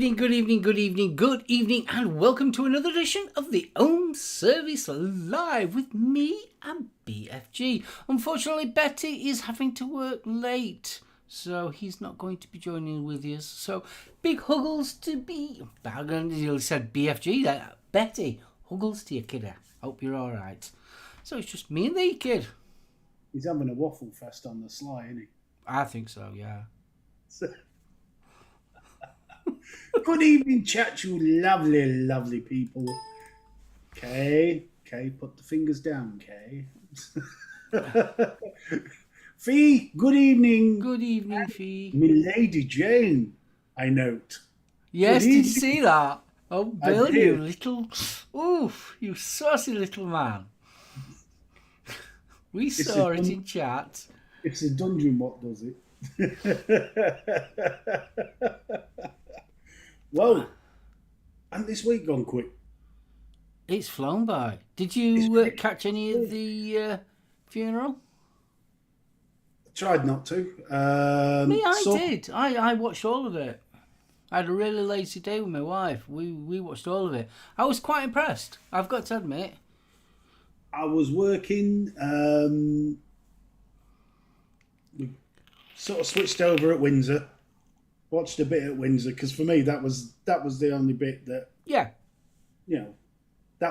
evening, good evening, good evening, good evening, and welcome to another edition of the Ohm Service Live with me and BFG. Unfortunately, Betty is having to work late, so he's not going to be joining with us. So, big huggles to be... You said BFG there. Betty, huggles to you, kiddo. Hope you're alright. So, it's just me and the kid. He's having a waffle fest on the sly, isn't he? I think so, yeah. Good evening, chat, you lovely, lovely people. Okay, put the fingers down, okay. Fee, good evening. Good evening, Fee. Milady Jane, I note. Yes, did you see that? Oh, Bill, you little... Oof, you saucy little man. We saw it in chat. It's a dungeon what does it. Whoa. And this week gone quick. It's flown by. Did you catch any of the funeral? I tried not to. Me, I did. I watched all of it. I had a really lazy day with my wife. We watched all of it. I was quite impressed, I've got to admit. I was working. We sort of switched over at Windsor. Watched a bit at Windsor because for me that was the only bit that that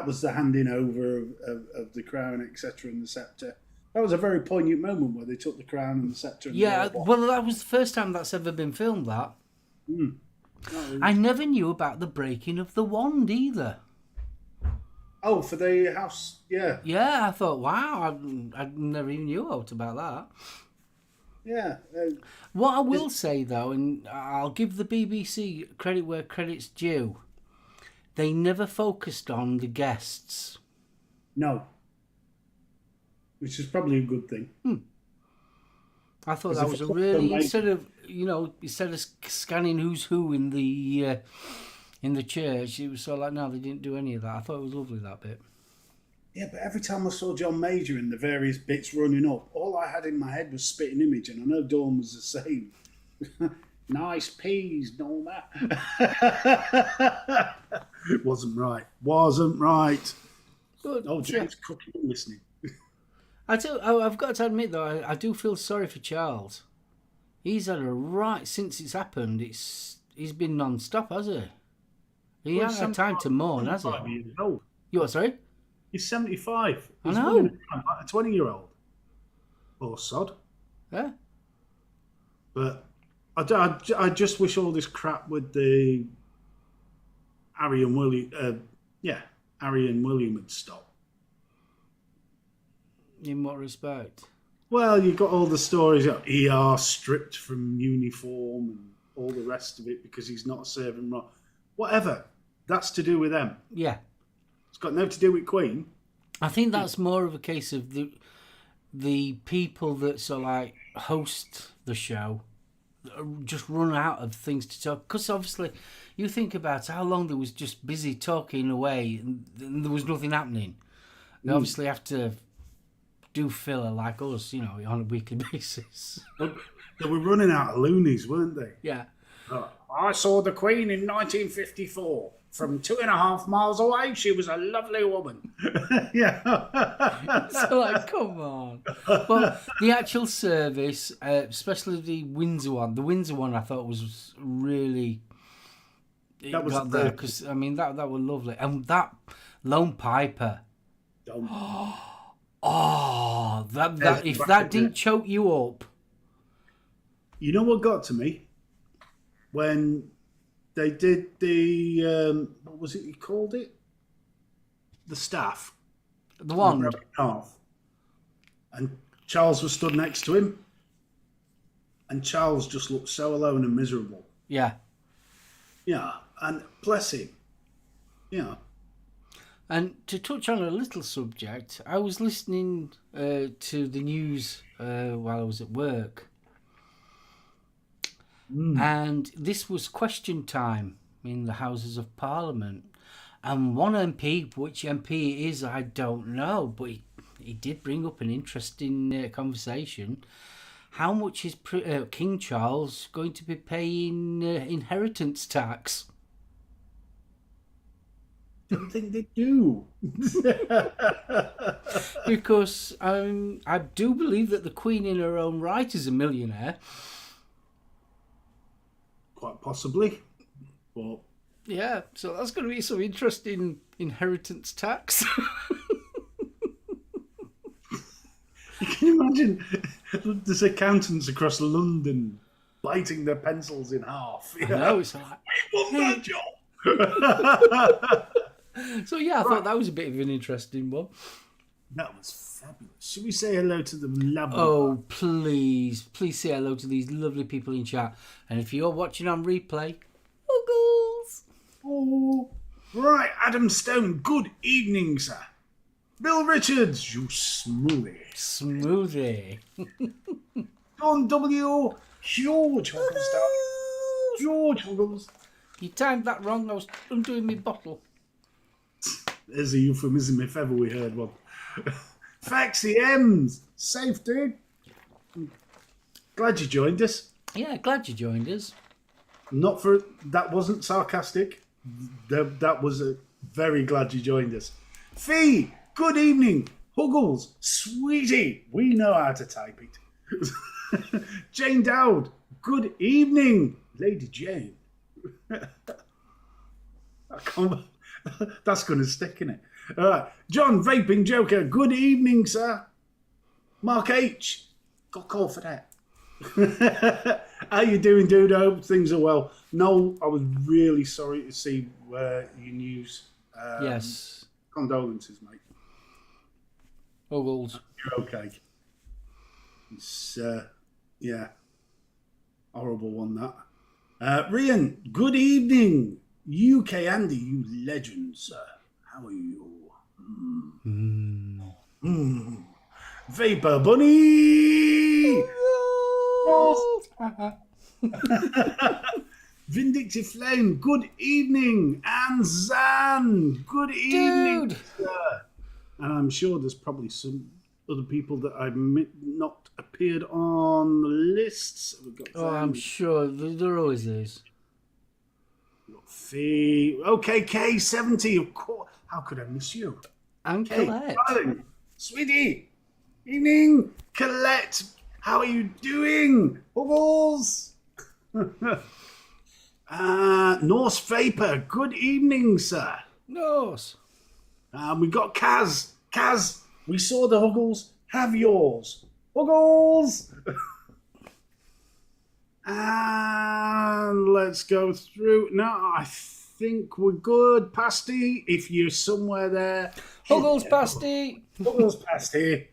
was the handing over of the crown, etc., and the sceptre. That was a very poignant moment where they took the crown and the sceptre. And well, that was the first time that's ever been filmed. That. I never knew about the breaking of the wand either. Oh, for the house, yeah. Yeah, I thought, wow, I never even knew about that. Yeah. What I will say, though, and I'll give the BBC credit where credit's due, they never focused on the guests. No. Which is probably a good thing. I thought that was a really... Instead of scanning who's who in the church, it was sort of like, no, they didn't do any of that. I thought it was lovely, that bit. Yeah, but every time I saw John Major in the various bits running up, all I had in my head was spitting image, and I know Dawn was the same. Nice peas, Norma. It wasn't right. But, James Cooking listening. I've got to admit, though, I do feel sorry for Charles. He's had a right... Since it's happened, he's been non-stop, hasn't he? He hasn't had time to mourn, has he? You what, sorry? He's 75. I know. Like a 20-year-old. Or sod. Yeah. But I just wish all this crap with the Harry and William would stop. In what respect? Well, you've got all the stories of ER stripped from uniform and all the rest of it because he's not serving right. Whatever. That's to do with them. Yeah. It's got nothing to do with Queen. I think that's more of a case of the people that host the show just run out of things to talk. Because obviously, you think about how long they was just busy talking away and there was nothing happening. They obviously have to do filler like us, on a weekly basis. They were running out of loonies, weren't they? Yeah. I saw the Queen in 1954. From 2.5 miles away, she was a lovely woman. Yeah. So, come on. But the actual service, especially the Windsor one I thought was really... That was there. Because, that was lovely. And that Lone Piper... Oh, that if that didn't choke you up... You know what got to me? When... They did the, what was it you called it? The staff. The wand. And Charles was stood next to him. And Charles just looked so alone and miserable. Yeah. Yeah, and bless him. Yeah. And to touch on a little subject, I was listening to the news while I was at work. And this was question time in the Houses of Parliament. And one MP, which MP it is, I don't know, but he did bring up an interesting conversation. How much is King Charles going to be paying inheritance tax? Don't think they do. Because I do believe that the Queen in her own right is a millionaire. Quite possibly. But Yeah, so that's going to be some interesting inheritance tax. can you imagine there's accountants across London biting their pencils in half? I know, it's like... We won that job! So yeah, I thought that was a bit of an interesting one. That was fabulous. Should we say hello to the lovely... Oh, please say hello to these lovely people in chat. And if you're watching on replay, Uggles! Oh, right, Adam Stone, good evening, sir. Bill Richards, you smoothie. Smoothie. John W. George Huggles. George Huggles. You timed that wrong. I was undoing my bottle. There's a euphemism if ever we heard one. Faxi M's. Safe, dude. Glad you joined us. Yeah, glad you joined us. Not for... That wasn't sarcastic. That was a very glad you joined us. Fee, good evening. Huggles, sweetie. We know how to type it. Jane Dowd, good evening. Lady Jane. That's going to stick, innit? All right. John Vaping Joker, good evening, sir. Mark H, got a call for that. How you doing, dude? I hope things are well. No, I was really sorry to see your news. Yes. Condolences, mate. Uggles. You're okay. It's, yeah, horrible one, that. Rian, good evening. UK Andy, you legend, sir. How are you? Vapor Bunny! Vindictive Flame, good evening. And Zan, good evening, Dude. sir. And I'm sure there's probably some other people that I've not appeared on the lists. We've got I'm sure there always is. Fee. Okay, K70, of course. How could I miss you? And Hey, Colette. darling, sweetie. Evening, Colette. How are you doing? Bubbles. Norse Vapor. Good evening, sir. Nose. We got Kaz. Kaz, we saw the Huggles. Have yours. Huggles. And let's go through. No, I think we're good. Pasty, if you're somewhere there. Huggles pasty. Huggles pasty.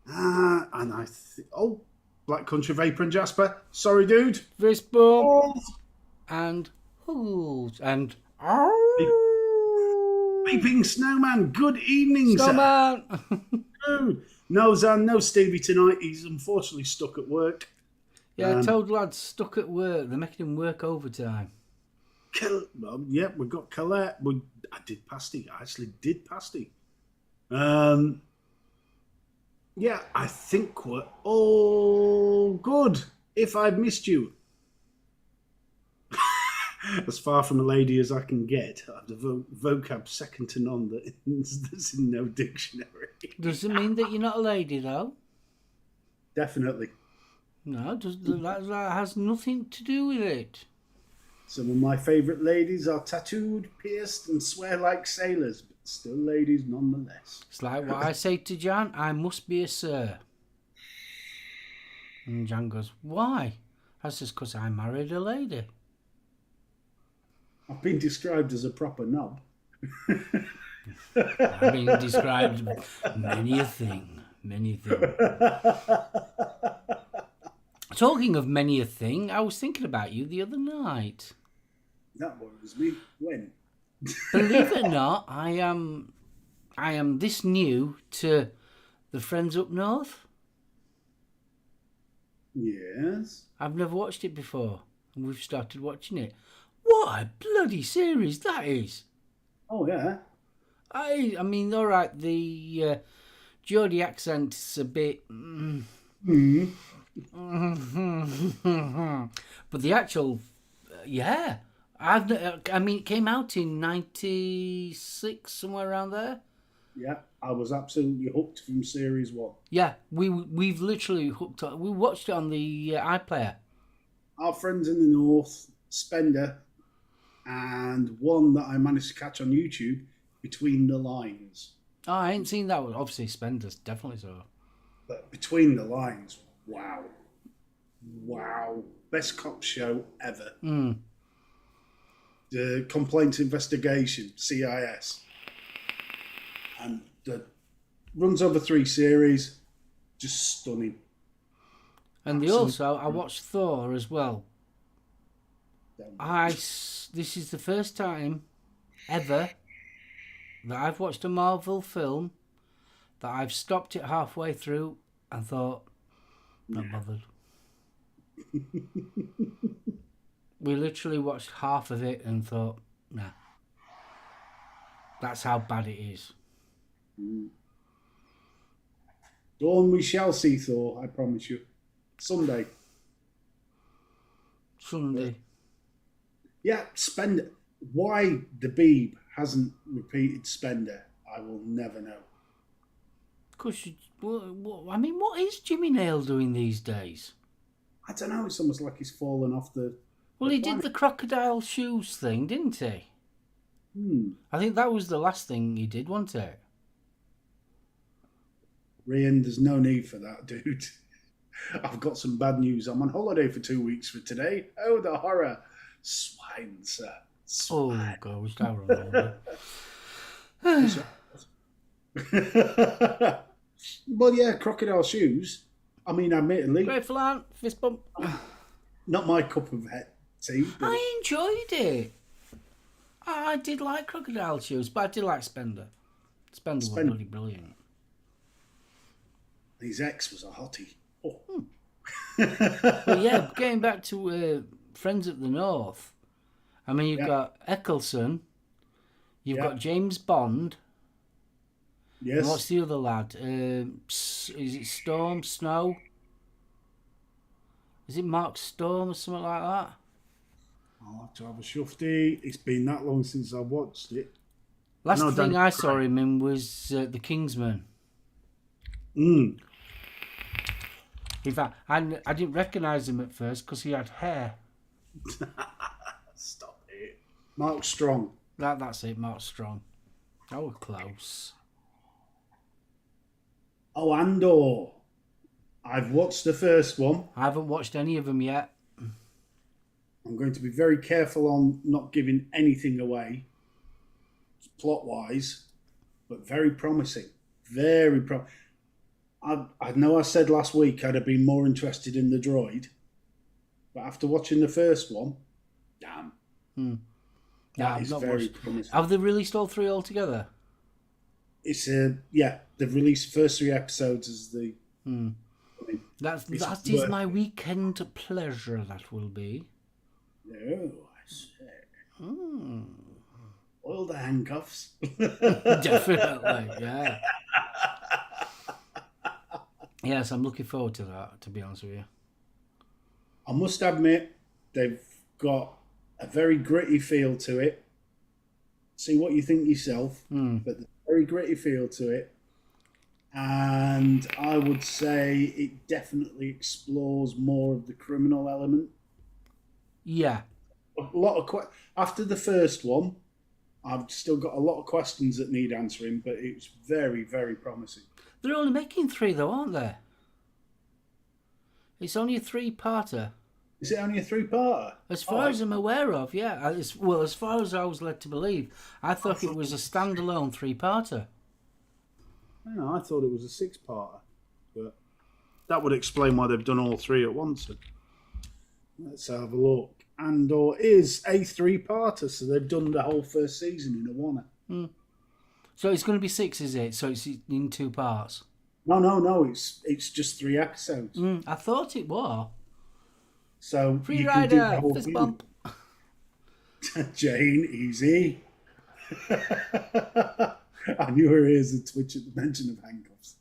And I think... Oh, Black Country Vapor and Jasper. Sorry, dude. Fist bump. And Huggles. And... Beeping Snowman. Good evening, Snowman. sir. Dude. No, Zan, no Stevie tonight. He's unfortunately stuck at work. Yeah, Toad Lad's stuck at work. They're making him work overtime. Yeah, we got Colette. I did pasty. I actually did pasty. Yeah, I think we're all good. If I've missed you. As far from a lady as I can get. I have the vocab second to none that's in no dictionary. Does it mean that you're not a lady, though? Definitely. No, that has nothing to do with it. Some of my favourite ladies are tattooed, pierced, and swear like sailors, but still ladies nonetheless. It's like what I say to Jan, I must be a sir. And Jan goes, why? I says, because I married a lady. I've been described as a proper knob. I've been described many a thing. Talking of many a thing, I was thinking about you the other night. That worries me. When? Believe it or not, I am this new to the Friends Up North. Yes. I've never watched it before, and we've started watching it. What a bloody series that is! Oh, yeah. I mean, all right, the Geordie accent's a bit... but the actual... yeah. I mean, it came out in '96, somewhere around there. Yeah, I was absolutely hooked from series 1. Yeah, we've literally hooked on. We watched it on the iPlayer. Our friends in the north, Spender, and one that I managed to catch on YouTube, Between the Lines. Oh, I ain't seen that one. Obviously, Spender's definitely so. But Between the Lines, wow. Wow. Best cop show ever. The Complaints Investigation, CIS. And the runs over 3 series, just stunning. And I watched Thor as well. This is the first time ever that I've watched a Marvel film that I've stopped it halfway through and thought, not bothered. We literally watched half of it and thought, nah. That's how bad it is. Dawn, we shall see Thor, I promise you. Sunday. Yeah, Spender. Why the Beeb hasn't repeated Spender, I will never know. Because, I mean, what is Jimmy Nail doing these days? I don't know, it's almost like he's fallen off the... Well, he did the crocodile shoes thing, didn't he? I think that was the last thing he did, wasn't it? Rian, there's no need for that, dude. I've got some bad news. I'm on holiday for 2 weeks for today. Oh, the horror. Swine, sir. Swine. Oh, God, we start rolling. Well, yeah, crocodile shoes. I mean, admittedly... Grateful Aunt, fist bump. Not my cup of tea. But... I enjoyed it. I did like crocodile shoes, but I did like Spender. Spender was bloody brilliant. His ex was a hottie. Oh. Well, yeah, getting back to Friends of the North. I mean, you've got Eccleston. You've got James Bond. Yes. And what's the other lad? Is it Storm? Snow? Is it Mark Storm or something like that? I'll have to have a shufty. It's been that long since I watched it. Last thing I saw him in was The Kingsman. Mm. In fact, I didn't recognise him at first because he had hair. Stop it. Mark Strong. That's it, Mark Strong. Oh, close. Oh, Andor. I've watched the first one. I haven't watched any of them yet. I'm going to be very careful on not giving anything away, plot-wise, but very promising. Very promising. I know I said last week I'd have been more interested in the droid, but after watching the first one, damn. That is very promising. Have they released all 3 altogether? It's they've released the first 3 episodes as the... That is my weekend pleasure, that will be. Oh, I see. Oil the handcuffs. Definitely, yeah. Yes, I'm looking forward to that, to be honest with you. I must admit, they've got a very gritty feel to it. See what you think yourself, but there's a very gritty feel to it. And I would say it definitely explores more of the criminal element. Yeah. A lot of after the first one, I've still got a lot of questions that need answering, but it's very, very promising. They're only making 3 though, aren't they? It's only a 3-parter. Is it only a 3-parter? As far as I'm aware of, yeah. As far as I was led to believe, I thought it was a standalone 3-parter. I thought it was a 6-parter, but that would explain why they've done all 3 at once. Let's have a look. Andor is a 3-parter, so they've done the whole first season in a one. So it's going to be 6, is it? So it's in 2 parts? No. It's just 3 episodes. I thought it was. So Free rider, fist bump. Jane, easy. I knew her ears would twitch at the mention of handcuffs.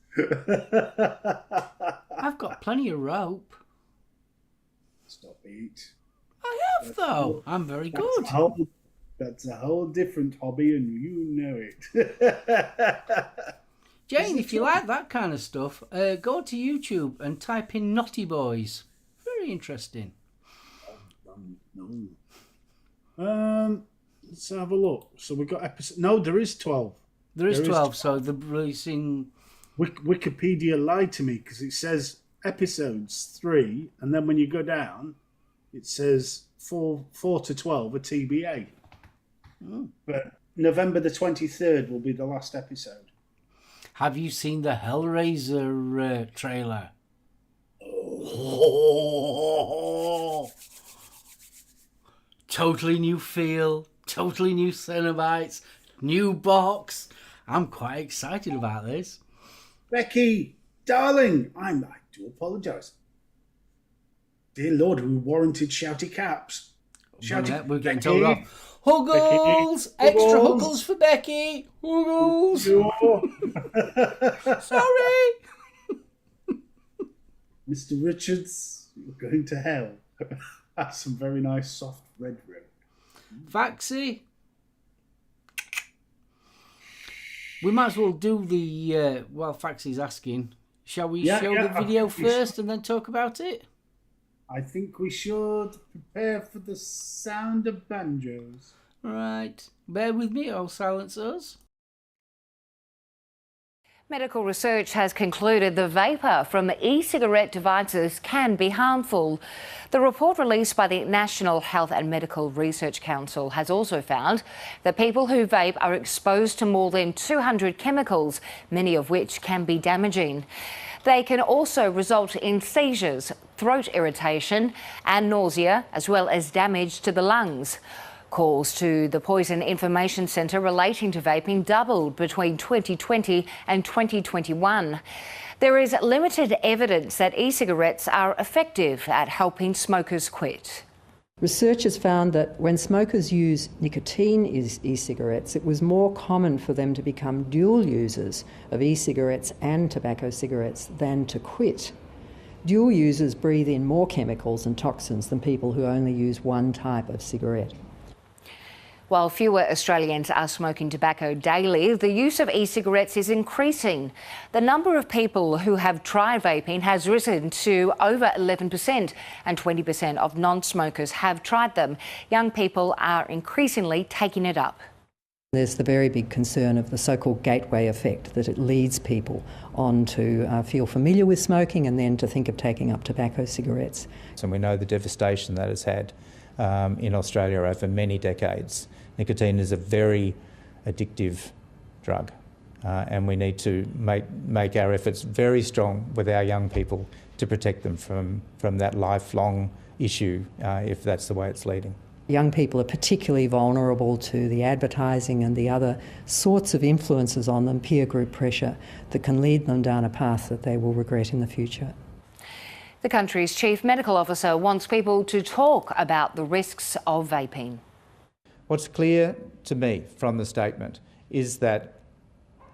I've got plenty of rope. Stop it. I have, though. I'm very good. That's a whole different hobby, and you know it. Jane, if you like that kind of stuff, go to YouTube and type in Naughty Boys. Very interesting. Let's have a look. So we got episode. No, there is 12. There is 12, so they're releasing. Wikipedia lied to me because it says episodes 3, and then when you go down, it says 4 to 12 are TBA. But November the 23rd will be the last episode. Have you seen the Hellraiser trailer? Oh. Totally new feel, totally new Cenobites, new box. I'm quite excited about this. Becky, darling, I do apologise. Dear Lord, we warranted shouty caps. We're getting told off. Huggles! Extra Huggles for Becky! Huggles! Sorry! Mr. Richards, you're going to hell. That's some very nice soft red road. Faxi? We might as well do the, while Faxi's asking, shall we show the video first and then talk about it? I think we should prepare for the sound of banjos. Right. Bear with me, I'll silence us. Medical research has concluded the vapour from e-cigarette devices can be harmful. The report released by the National Health and Medical Research Council has also found that people who vape are exposed to more than 200 chemicals, many of which can be damaging. They can also result in seizures, throat irritation and nausea, as well as damage to the lungs. Calls to the Poison Information Centre relating to vaping doubled between 2020 and 2021. There is limited evidence that e-cigarettes are effective at helping smokers quit. Research has found that when smokers use nicotine e-cigarettes, it was more common for them to become dual users of e-cigarettes and tobacco cigarettes than to quit. Dual users breathe in more chemicals and toxins than people who only use one type of cigarette. While fewer Australians are smoking tobacco daily, the use of e-cigarettes is increasing. The number of people who have tried vaping has risen to over 11%, and 20% of non-smokers have tried them. Young people are increasingly taking it up. There's the very big concern of the so-called gateway effect, that it leads people on to feel familiar with smoking and then to think of taking up tobacco cigarettes. And we know the devastation that has had in Australia over many decades. Nicotine is a very addictive drug, and we need to make our efforts very strong with our young people to protect them from that lifelong issue if that's the way it's leading. Young people are particularly vulnerable to the advertising and the other sorts of influences on them, peer group pressure, that can lead them down a path that they will regret in the future. The country's chief medical officer wants people to talk about the risks of vaping. What's clear to me from the statement is that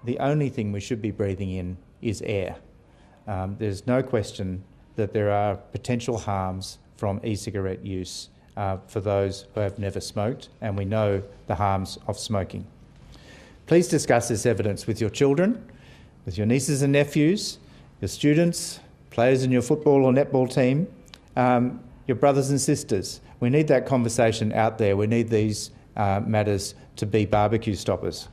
the only thing we should be breathing in is air. There's no question that there are potential harms from e-cigarette use for those who have never smoked, and we know the harms of smoking. Please discuss this evidence with your children, with your nieces and nephews, your students, players in your football or netball team, your brothers and sisters. We need that conversation out there. We need these matters to be barbecue stoppers.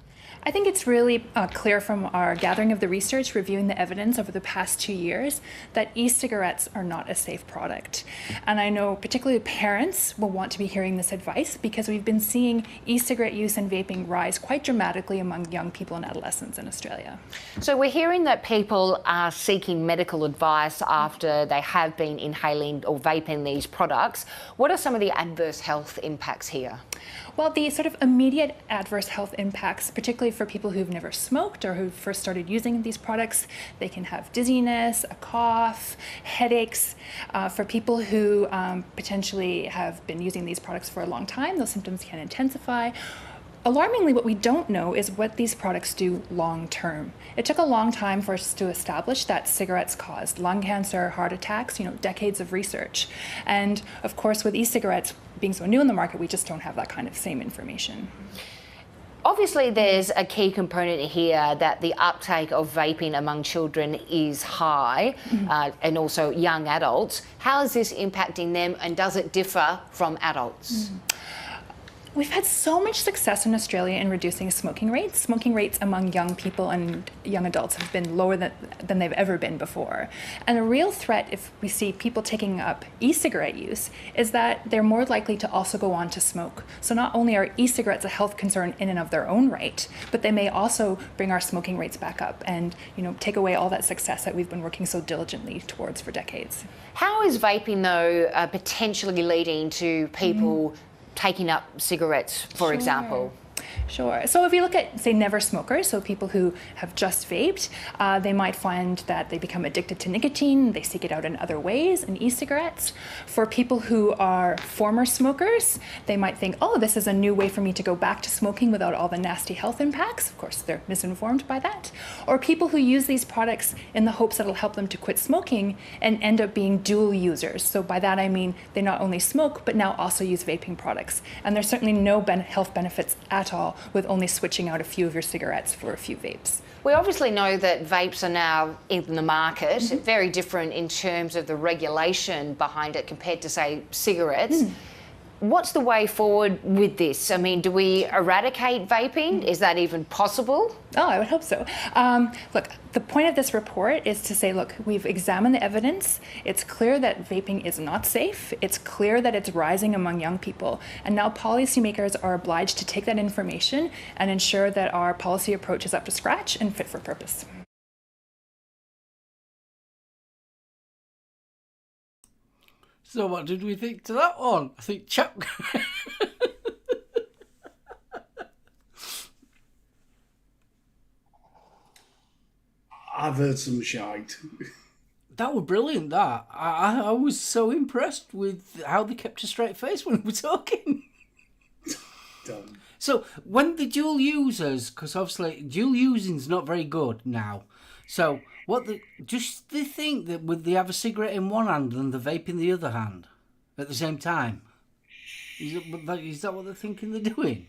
I think it's really clear from our gathering of the research, reviewing the evidence over the past 2 years, that e-cigarettes are not a safe product. And I know particularly parents will want to be hearing this advice because we've been seeing e-cigarette use and vaping rise quite dramatically among young people and adolescents in Australia. So we're hearing that people are seeking medical advice after they have been inhaling or vaping these products. What are some of the adverse health impacts here? Well, the sort of immediate adverse health impacts, particularly for people who've never smoked or who first started using these products, they can have dizziness, a cough, headaches. For people who potentially have been using these products for a long time, those symptoms can intensify. Alarmingly, what we don't know is what these products do long term. It took a long time for us to establish that cigarettes caused lung cancer, heart attacks, decades of research. And of course, with e-cigarettes being so new in the market, we just don't have that kind of same information. Obviously, there's a key component here that the uptake of vaping among children is high, and also young adults. How is this impacting them, and does it differ from adults? We've had so much success in Australia in reducing smoking rates. Smoking rates among young people and young adults have been lower than they've ever been before. And a real threat, if we see people taking up e-cigarette use, is that they're more likely to also go on to smoke. So not only are e-cigarettes a health concern in and of their own right, but they may also bring our smoking rates back up and take away all that success that we've been working so diligently towards for decades. How is vaping, though, potentially leading to people taking up cigarettes, for example? Sure. So if you look at, say, never smokers, so people who have just vaped, they might find that they become addicted to nicotine. They seek it out in other ways, in e-cigarettes. For people who are former smokers, they might think, oh, this is a new way for me to go back to smoking without all the nasty health impacts. Of course, they're misinformed by that. Or people who use these products in the hopes that it'll help them to quit smoking and end up being dual users. So by that I mean they not only smoke, but now also use vaping products. And there's certainly no health benefits at all with only switching out a few of your cigarettes for a few vapes. We obviously know that vapes are now in the market, very different in terms of the regulation behind it compared to, say, cigarettes. What's the way forward with this? I mean, do we eradicate vaping? Is that even possible? Oh, I would hope so. Look, the point of this report is to say, look, we've examined the evidence. It's clear that vaping is not safe. It's clear that it's rising among young people. And now policymakers are obliged to take that information and ensure that our policy approach is up to scratch and fit for purpose. So what did we think to that one? I think I've heard some shite. that was brilliant, that. I was so impressed with how they kept a straight face when we were talking. Done. So when the dual users, because obviously dual using's not very good now. So just they think that would they have a cigarette in one hand and the vape in the other hand at the same time? Is that what they're thinking they're doing?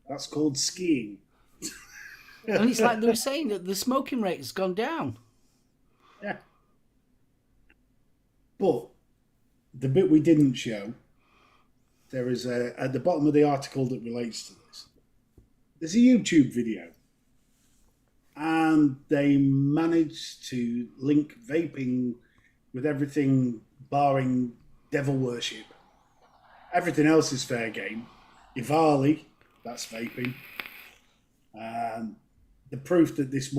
That's called skiing. And it's like they were saying that the smoking rate has gone down. Yeah. But the bit we didn't show, there is at the bottom of the article that relates to this, there's a YouTube video. And they managed to link vaping with everything barring devil worship. Everything else is fair game. Ivali, that's vaping. The proof that this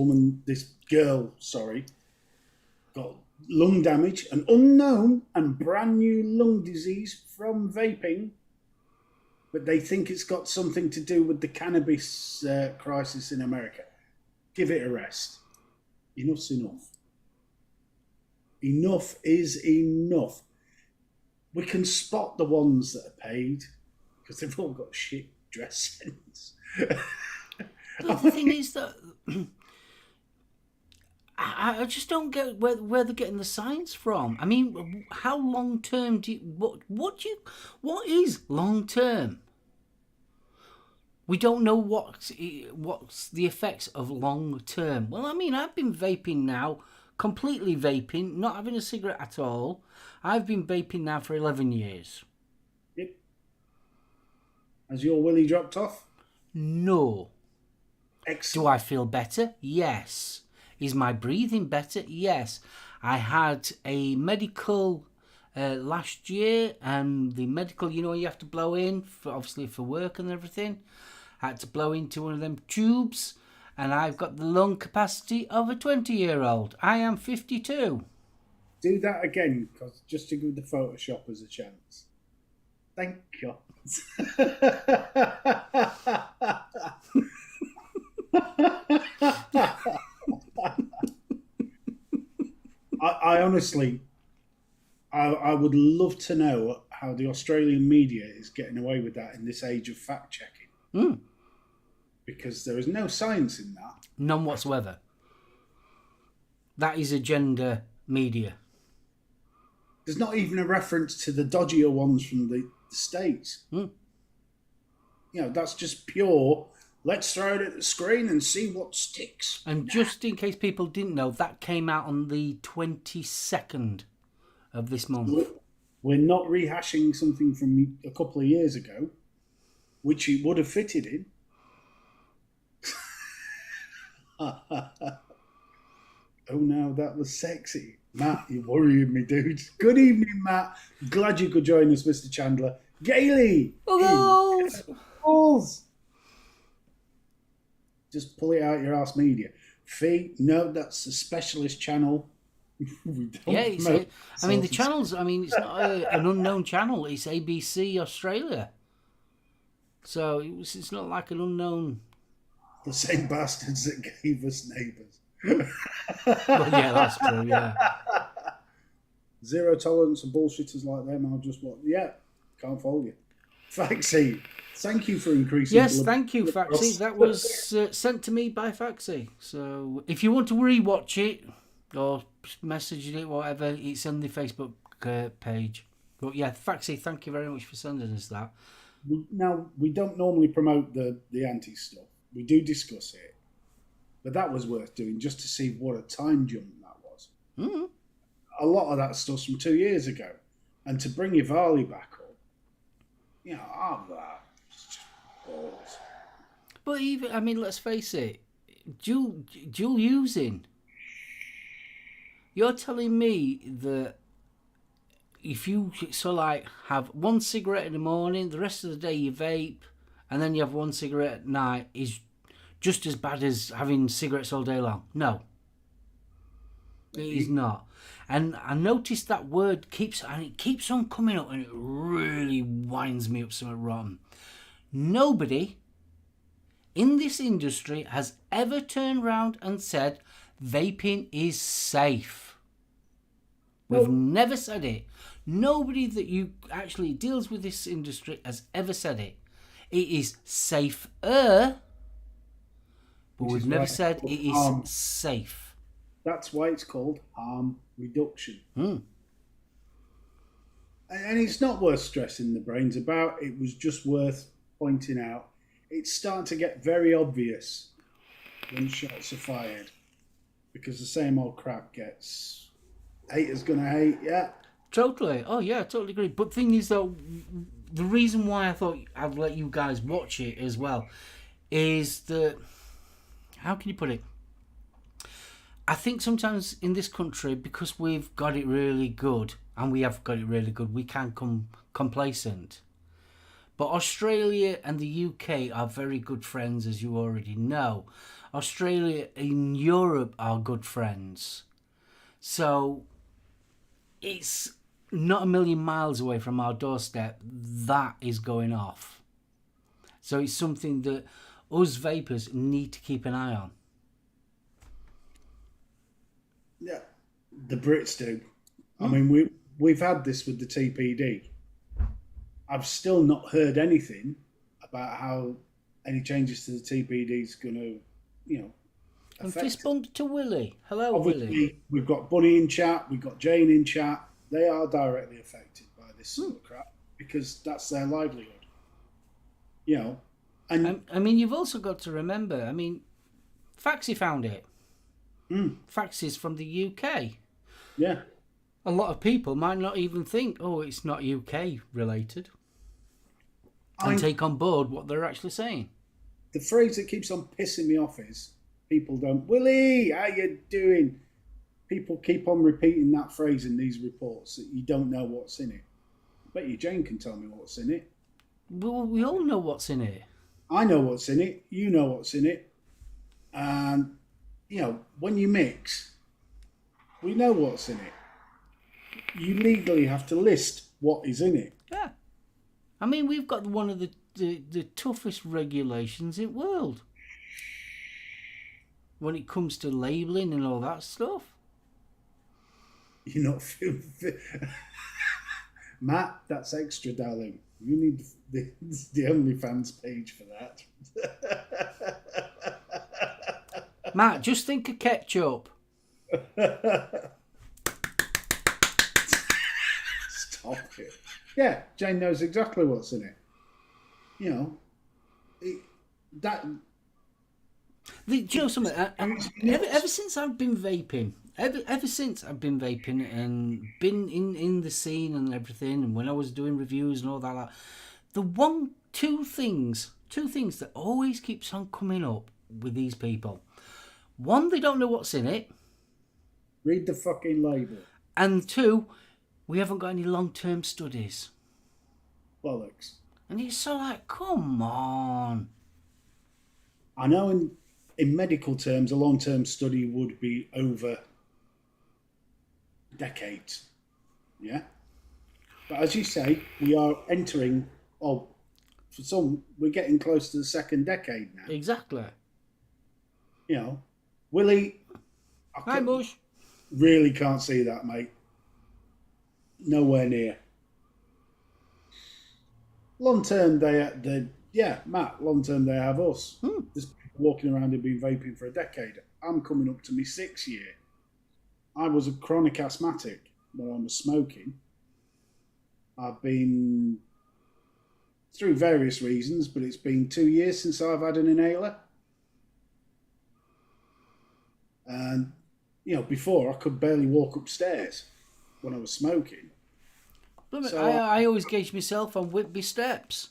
girl, got lung damage, an unknown and brand new lung disease from vaping, but they think it's got something to do with the cannabis crisis in America. Give it a rest. Enough's enough. Enough is enough. We can spot the ones that are paid because they've all got shit dress sense. But the thing is that I just don't get where they're getting the science from. I mean, how long term do you what is long term? We don't know what's the effects of long term. Well, I mean, I've been vaping now, completely vaping, not having a cigarette at all. I've been vaping now for 11 years. Yep. Has your willy dropped off? No. Excellent. Do I feel better? Yes. Is my breathing better? Yes. I had a medical last year, and the medical, you have to blow in, obviously for work and everything. I had to blow into one of them tubes, and I've got the lung capacity of a 20-year-old. I am 52. Do that again, just to give the Photoshoppers a chance. Thank you. I honestly, I would love to know how the Australian media is getting away with that in this age of fact checking. Because there is no science in that. None whatsoever. That is agenda media. There's not even a reference to the dodgier ones from the States. You know, that's just pure, let's throw it at the screen and see what sticks. And just in case people didn't know, that came out on the 22nd of this month. We're not rehashing something from a couple of years ago, which it would have fitted in. Oh, no, that was sexy. Matt, you're worrying me, dude. Good evening, Matt. Glad you could join us, Mr. Chandler. Gailey! Balls! Just pull it out your ass media. Fee, no, that's a specialist channel. We don't the channels, it's not an unknown channel. It's ABC Australia. So it's not like an unknown... The same bastards that gave us Neighbours. Well, yeah, that's true, yeah. Zero tolerance and bullshitters like them. Can't follow you. Faxi, thank you for increasing. Yes, thank you, Faxi. That was sent to me by Faxi. So if you want to rewatch it or message it, whatever, it's on the Facebook page. But yeah, Faxi, thank you very much for sending us that. Now, we don't normally promote the anti stuff. We do discuss it. But that was worth doing just to see what a time jump that was. Mm-hmm. A lot of that stuff's from 2 years ago. And to bring Ivali back up, that's just balls. But even, let's face it, dual using. You're telling me that if you have one cigarette in the morning, the rest of the day you vape, and then you have one cigarette at night is just as bad as having cigarettes all day long? No. It is not. And I noticed that word keeps on coming up, and it really winds me up something rotten. Nobody in this industry has ever turned around and said vaping is safe. We've never said it. Nobody that you actually deals with this industry has ever said it. It is safer, but we've never said it is safe. That's why it's called harm reduction. And it's not worth stressing the brains about. It was just worth pointing out. It's starting to get very obvious when shots are fired, because the same old crap gets... Haters gonna hate, yeah. Totally. Oh, yeah, I totally agree. But the thing is, though, the reason why I thought I'd let you guys watch it as well is that... How can you put it? I think sometimes in this country, because we've got it really good, and we have got it really good, we can come complacent. But Australia and the UK are very good friends, as you already know. Australia and Europe are good friends. So it's not a million miles away from our doorstep. That is going off. So it's something that us vapors need to keep an eye on. Yeah, the Brits do. I mean, we've had this with the TPD. I've still not heard anything about how any changes to the TPD is going to, And affect. fist bump to Willie. Hello, Obviously, Willie. we've got Bunny in chat, we've got Jane in chat. They are directly affected by this sort of crap because that's their livelihood. And you've also got to remember, Faxi found it. Faxi's from the UK. Yeah. A lot of people might not even think, it's not UK related. And take on board what they're actually saying. The phrase that keeps on pissing me off is people don't, Willie, how you doing? People keep on repeating that phrase in these reports that you don't know what's in it. I bet you Jane can tell me what's in it. Well, we all know what's in it. I know what's in it. You know what's in it. And, when you mix, we know what's in it. You legally have to list what is in it. Yeah. We've got one of the toughest regulations in the world when it comes to labelling and all that stuff. You're not feeling... Matt, that's extra, darling. You need the OnlyFans page for that. Matt, just think of ketchup. Stop it. Yeah, Jane knows exactly what's in it. You know, Do you know something? And ever since I've been vaping, ever since I've been vaping and been in the scene and everything, and when I was doing reviews and all that, the two things that always keeps on coming up with these people. One, they don't know what's in it. Read the fucking label. And two, we haven't got any long-term studies. Bollocks. And it's so like, come on. I know in medical terms, a long-term study would be over decades. Yeah? But as you say, we are entering, for some, we're getting close to the second decade now. Exactly. You know, Willie, Hi, Bush. Really can't see that, mate. Nowhere near. Long term, Matt. Long term, they have us. There's people walking around who've been vaping for a decade. I'm coming up to my 6th year. I was a chronic asthmatic when I was smoking. I've been through various reasons, but it's been 2 years since I've had an inhaler. And, you know, before I could barely walk upstairs when I was smoking. So I always gauge myself on Whitby steps.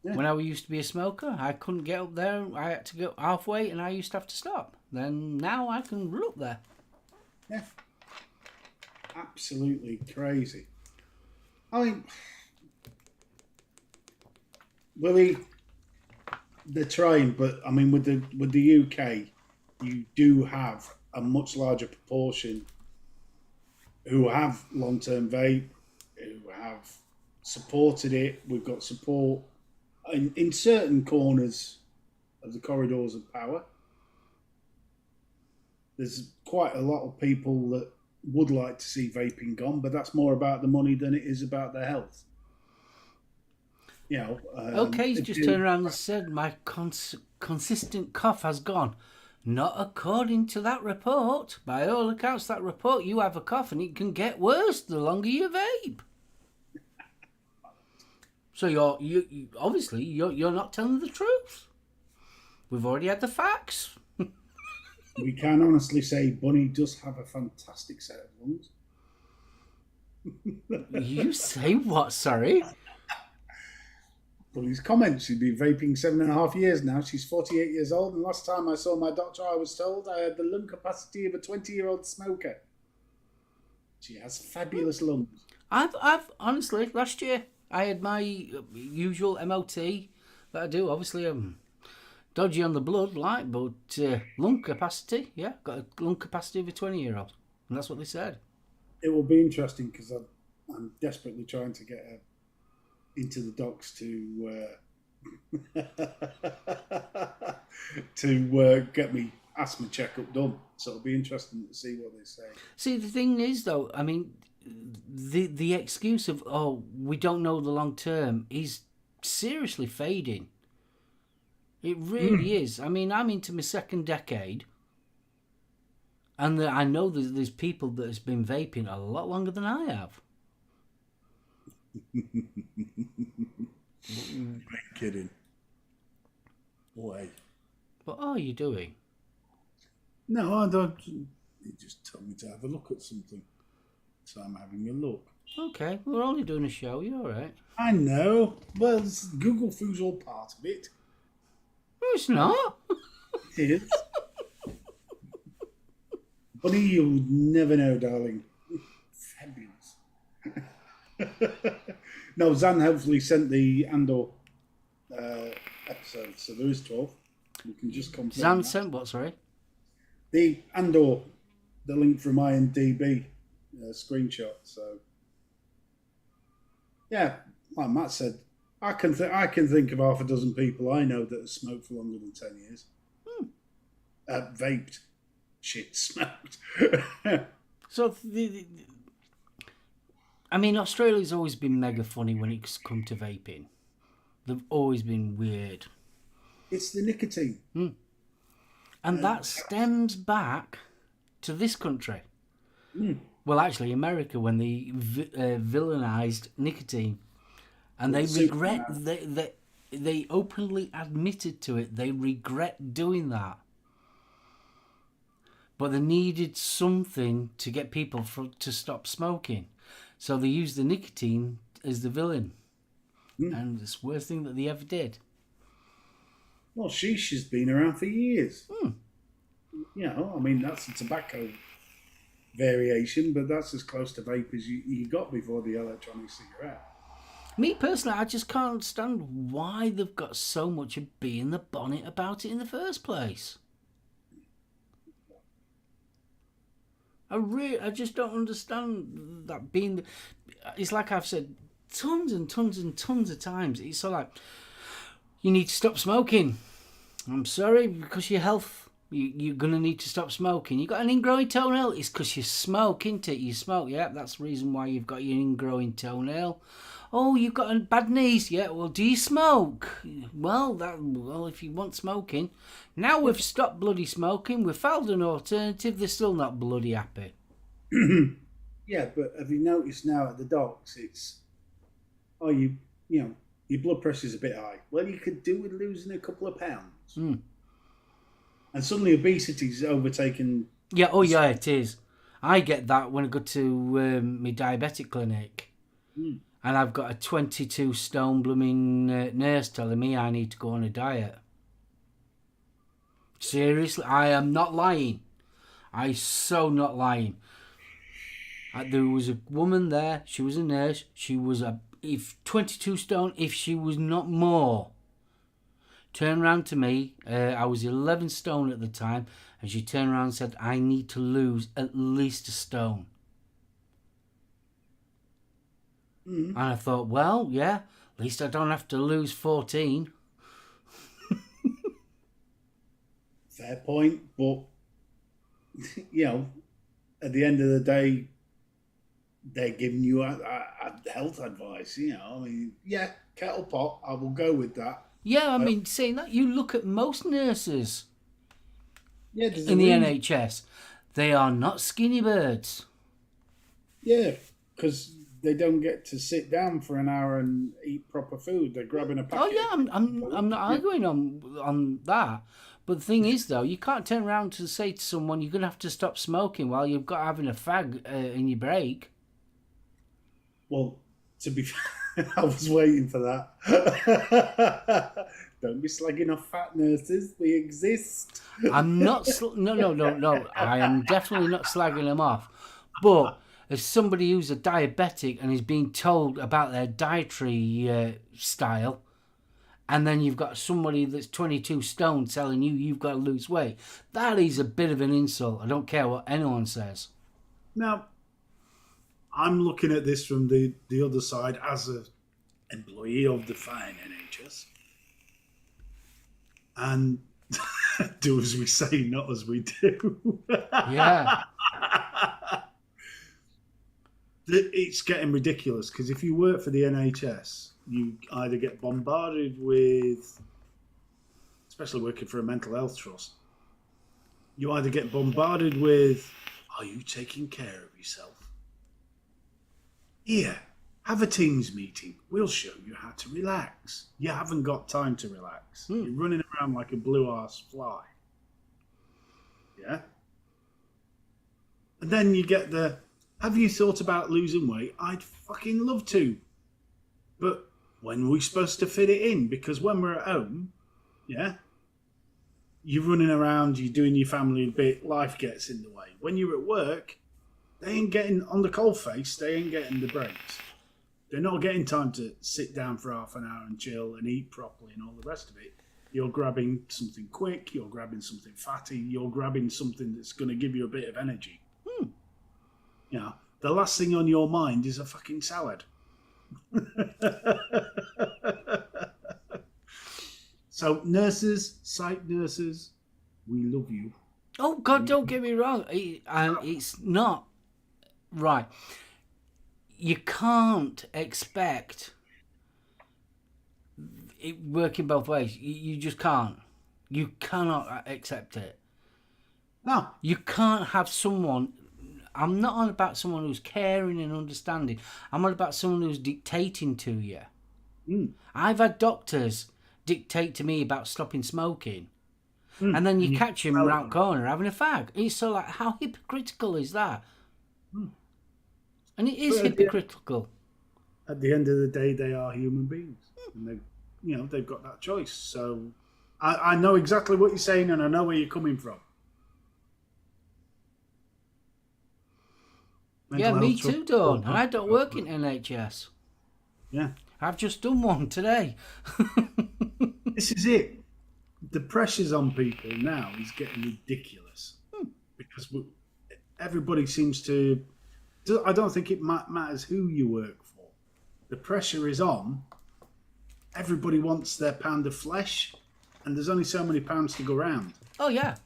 Yeah. When I used to be a smoker, I couldn't get up there. I had to go halfway and I used to have to stop. Then now I can run up there. Yeah. Absolutely crazy. I mean, Willie, they're trying, but I mean, with the UK, you do have a much larger proportion who have long-term vape, who have supported it. We've got support in certain corners of the corridors of power. There's quite a lot of people that would like to see vaping gone, but that's more about the money than it is about their health. You know. Okay, he's just turned around and said, my consistent cough has gone. Not according to that report. By all accounts, that report, you have a cough and it can get worse the longer you vape. So you obviously you're not telling the truth. We've already had the facts. We can honestly say Bunny does have a fantastic set of lungs. You say what? Sorry. Bunny's comments. She's been vaping 7.5 years now. She's 48 years old, and last time I saw my doctor, I was told I had the lung capacity of a 20-year-old smoker. She has fabulous lungs. I've honestly last year I had my usual MOT that I do. Obviously, I'm dodgy on the blood, like, but lung capacity, yeah, got a lung capacity of a 20-year-old, and that's what they said. It will be interesting because I'm desperately trying to get her into the docks to get me asthma checkup done. So it'll be interesting to see what they say. See, the thing is, though, I mean, the excuse of we don't know the long term is seriously fading. It really is. I mean, I'm into my second decade, and I know there's people that has been vaping a lot longer than I have. I'm kidding. Why? What are you doing? No, I don't. You just told me to have a look at something, so I'm having a look. Okay, we're only doing a show. You all right? I know. Well, Google Foo's all part of it. No, it's not. It is. Bunny, you'll never know, darling. Fabulous. No, Zan hopefully sent the Andor episode, so there is 12. We can just confirm Zan that. sent what, sorry? The Andor, the link from IMDb screenshot. So, yeah, like Matt said, I can think of half a dozen people I know that have smoked for longer than 10 years. Vaped. shit smoked. So, I mean, Australia's always been mega funny when it's come to vaping. They've always been weird. It's the nicotine. And that stems back to this country. Well, actually, America, when they villainized nicotine. And they regret, they openly admitted to it, they regret doing that. But they needed something to get people to stop smoking. So they used the nicotine as the villain. And it's the worst thing that they ever did. Well, sheesh has been around for years. You know, I mean, that's a tobacco variation, but that's as close to vape as you got before the electronic cigarette. Me personally, I just can't understand why they've got so much of bee in the bonnet about it in the first place. I just don't understand that being. It's like I've said tons and tons and tons of times. It's so like, you need to stop smoking. I'm sorry, because your health, you're going to need to stop smoking. You got an ingrowing toenail, it's because you smoke, isn't it? You smoke, yeah, that's the reason why you've got your ingrowing toenail. Oh, you've got a bad knees, yeah, well, do you smoke? Well, if you want smoking. Now we've stopped bloody smoking, we've found an alternative, they're still not bloody happy. Yeah, but have you noticed now at the docks, it's, you know, your blood pressure's a bit high. Well, you could do with losing a couple of pounds. And suddenly obesity's overtaken. Yeah, it is. I get that when I go to my diabetic clinic. And I've got a 22 stone blooming nurse telling me I need to go on a diet. Seriously, I am not lying. I'm so not lying. There was a woman there, she was a nurse, she was 22 stone, if she was not more. Turned around to me, I was 11 stone at the time, and she turned around and said, I need to lose at least a stone. And I thought, well, yeah, at least I don't have to lose 14. Fair point, but, you know, at the end of the day, they're giving you a health advice, you know. I mean, yeah, kettle pot, I will go with that. Yeah, I mean, saying that, you look at most nurses in the reason. NHS, they are not skinny birds. Yeah, because they don't get to sit down for an hour and eat proper food. They're grabbing a packet. Oh yeah, I'm not arguing on that. But the thing is, though, you can't turn around to say to someone you're going to have to stop smoking while you've got having a fag in your break. Well, to be fair, I was waiting for that. Don't be slagging off fat nurses. We exist. I'm not. No. I am definitely not slagging them off. But as somebody who's a diabetic and is being told about their dietary style, and then you've got somebody that's 22 stone telling you've got to lose weight, that is a bit of an insult. I don't care what anyone says. Now, I'm looking at this from the other side as an employee of the fine NHS. And do as we say, not as we do. Yeah. It's getting ridiculous because if you work for the NHS, you either get bombarded with, especially working for a mental health trust, you either get bombarded with, are you taking care of yourself? Here, have a Teams meeting. We'll show you how to relax. You haven't got time to relax. You're running around like a blue-ass fly. Yeah? And then you get the, have you thought about losing weight? I'd fucking love to. But when are we supposed to fit it in? Because when we're at home, yeah, you're running around, you're doing your family bit, life gets in the way. When you're at work, they ain't getting, on the cold face, they ain't getting the breaks. They're not getting time to sit down for half an hour and chill and eat properly and all the rest of it. You're grabbing something quick, you're grabbing something fatty, you're grabbing something that's going to give you a bit of energy. You know, the last thing on your mind is a fucking salad. So nurses, site nurses, we love you. Oh God, don't get me wrong. It's not right. you can't expect it working both ways. You just can't. You cannot accept it. No. You can't have someone. I'm not on about someone who's caring and understanding. I'm on about someone who's dictating to you. I've had doctors dictate to me about stopping smoking. And then you catch him round corner having a fag. It's so like, how hypocritical is that? And it is hypocritical. At the end of the day, they are human beings, and they've got that choice. So I know exactly what you're saying, and I know where you're coming from. Yeah, me too, Dawn. And I don't work in NHS. Yeah. I've just done one today. This is it. The pressures on people now is getting ridiculous because everybody seems to. I don't think it matters who you work for. The pressure is on. Everybody wants their pound of flesh, and there's only so many pounds to go around. Oh, yeah.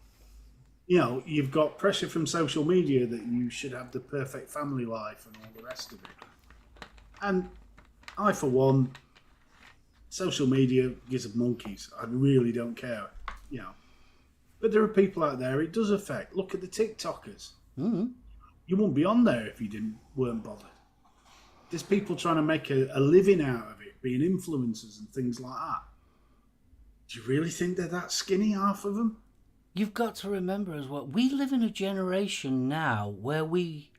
You've got pressure from social media that you should have the perfect family life and all the rest of it. And I, for one, social media gives a monkeys. I really don't care, But there are people out there it does affect. Look at the TikTokers. You wouldn't be on there if you weren't bothered. There's people trying to make a living out of it, being influencers and things like that. Do you really think they're that skinny, half of them? You've got to remember as well, we live in a generation now where we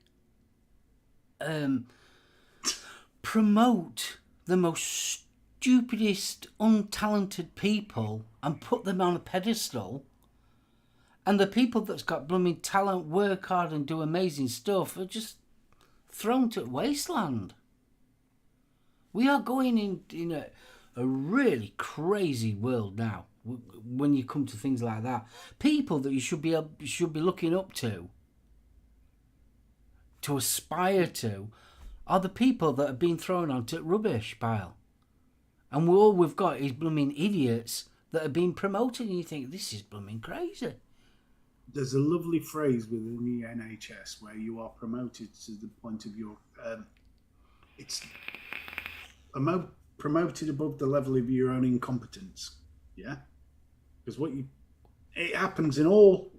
promote the most stupidest, untalented people and put them on a pedestal. And the people that's got blooming talent, work hard and do amazing stuff are just thrown to wasteland. We are going in a really crazy world now. When you come to things like that, people that you should be looking up to aspire to, are the people that have been thrown onto the rubbish pile, and all we've got is blooming idiots that are being promoted. And you think this is blooming crazy. There's a lovely phrase within the NHS where you are promoted to the point of your it's promoted above the level of your own incompetence. Yeah. Because it happens in all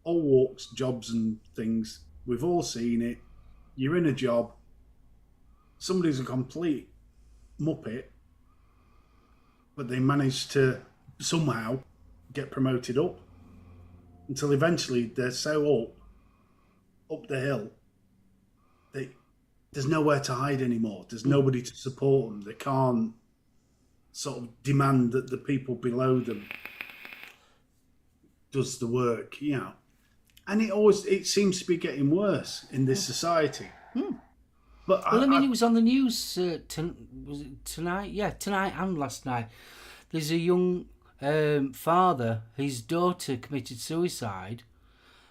walks, jobs and things. We've all seen it. You're in a job. Somebody's a complete muppet, but they manage to somehow get promoted up until eventually they're so up the hill, there's nowhere to hide anymore. There's nobody to support them. They can't sort of demand that the people below them does the work, and it seems to be getting worse in this society. But it was on the news was it tonight? Yeah, tonight and last night. There's a young father. His daughter committed suicide,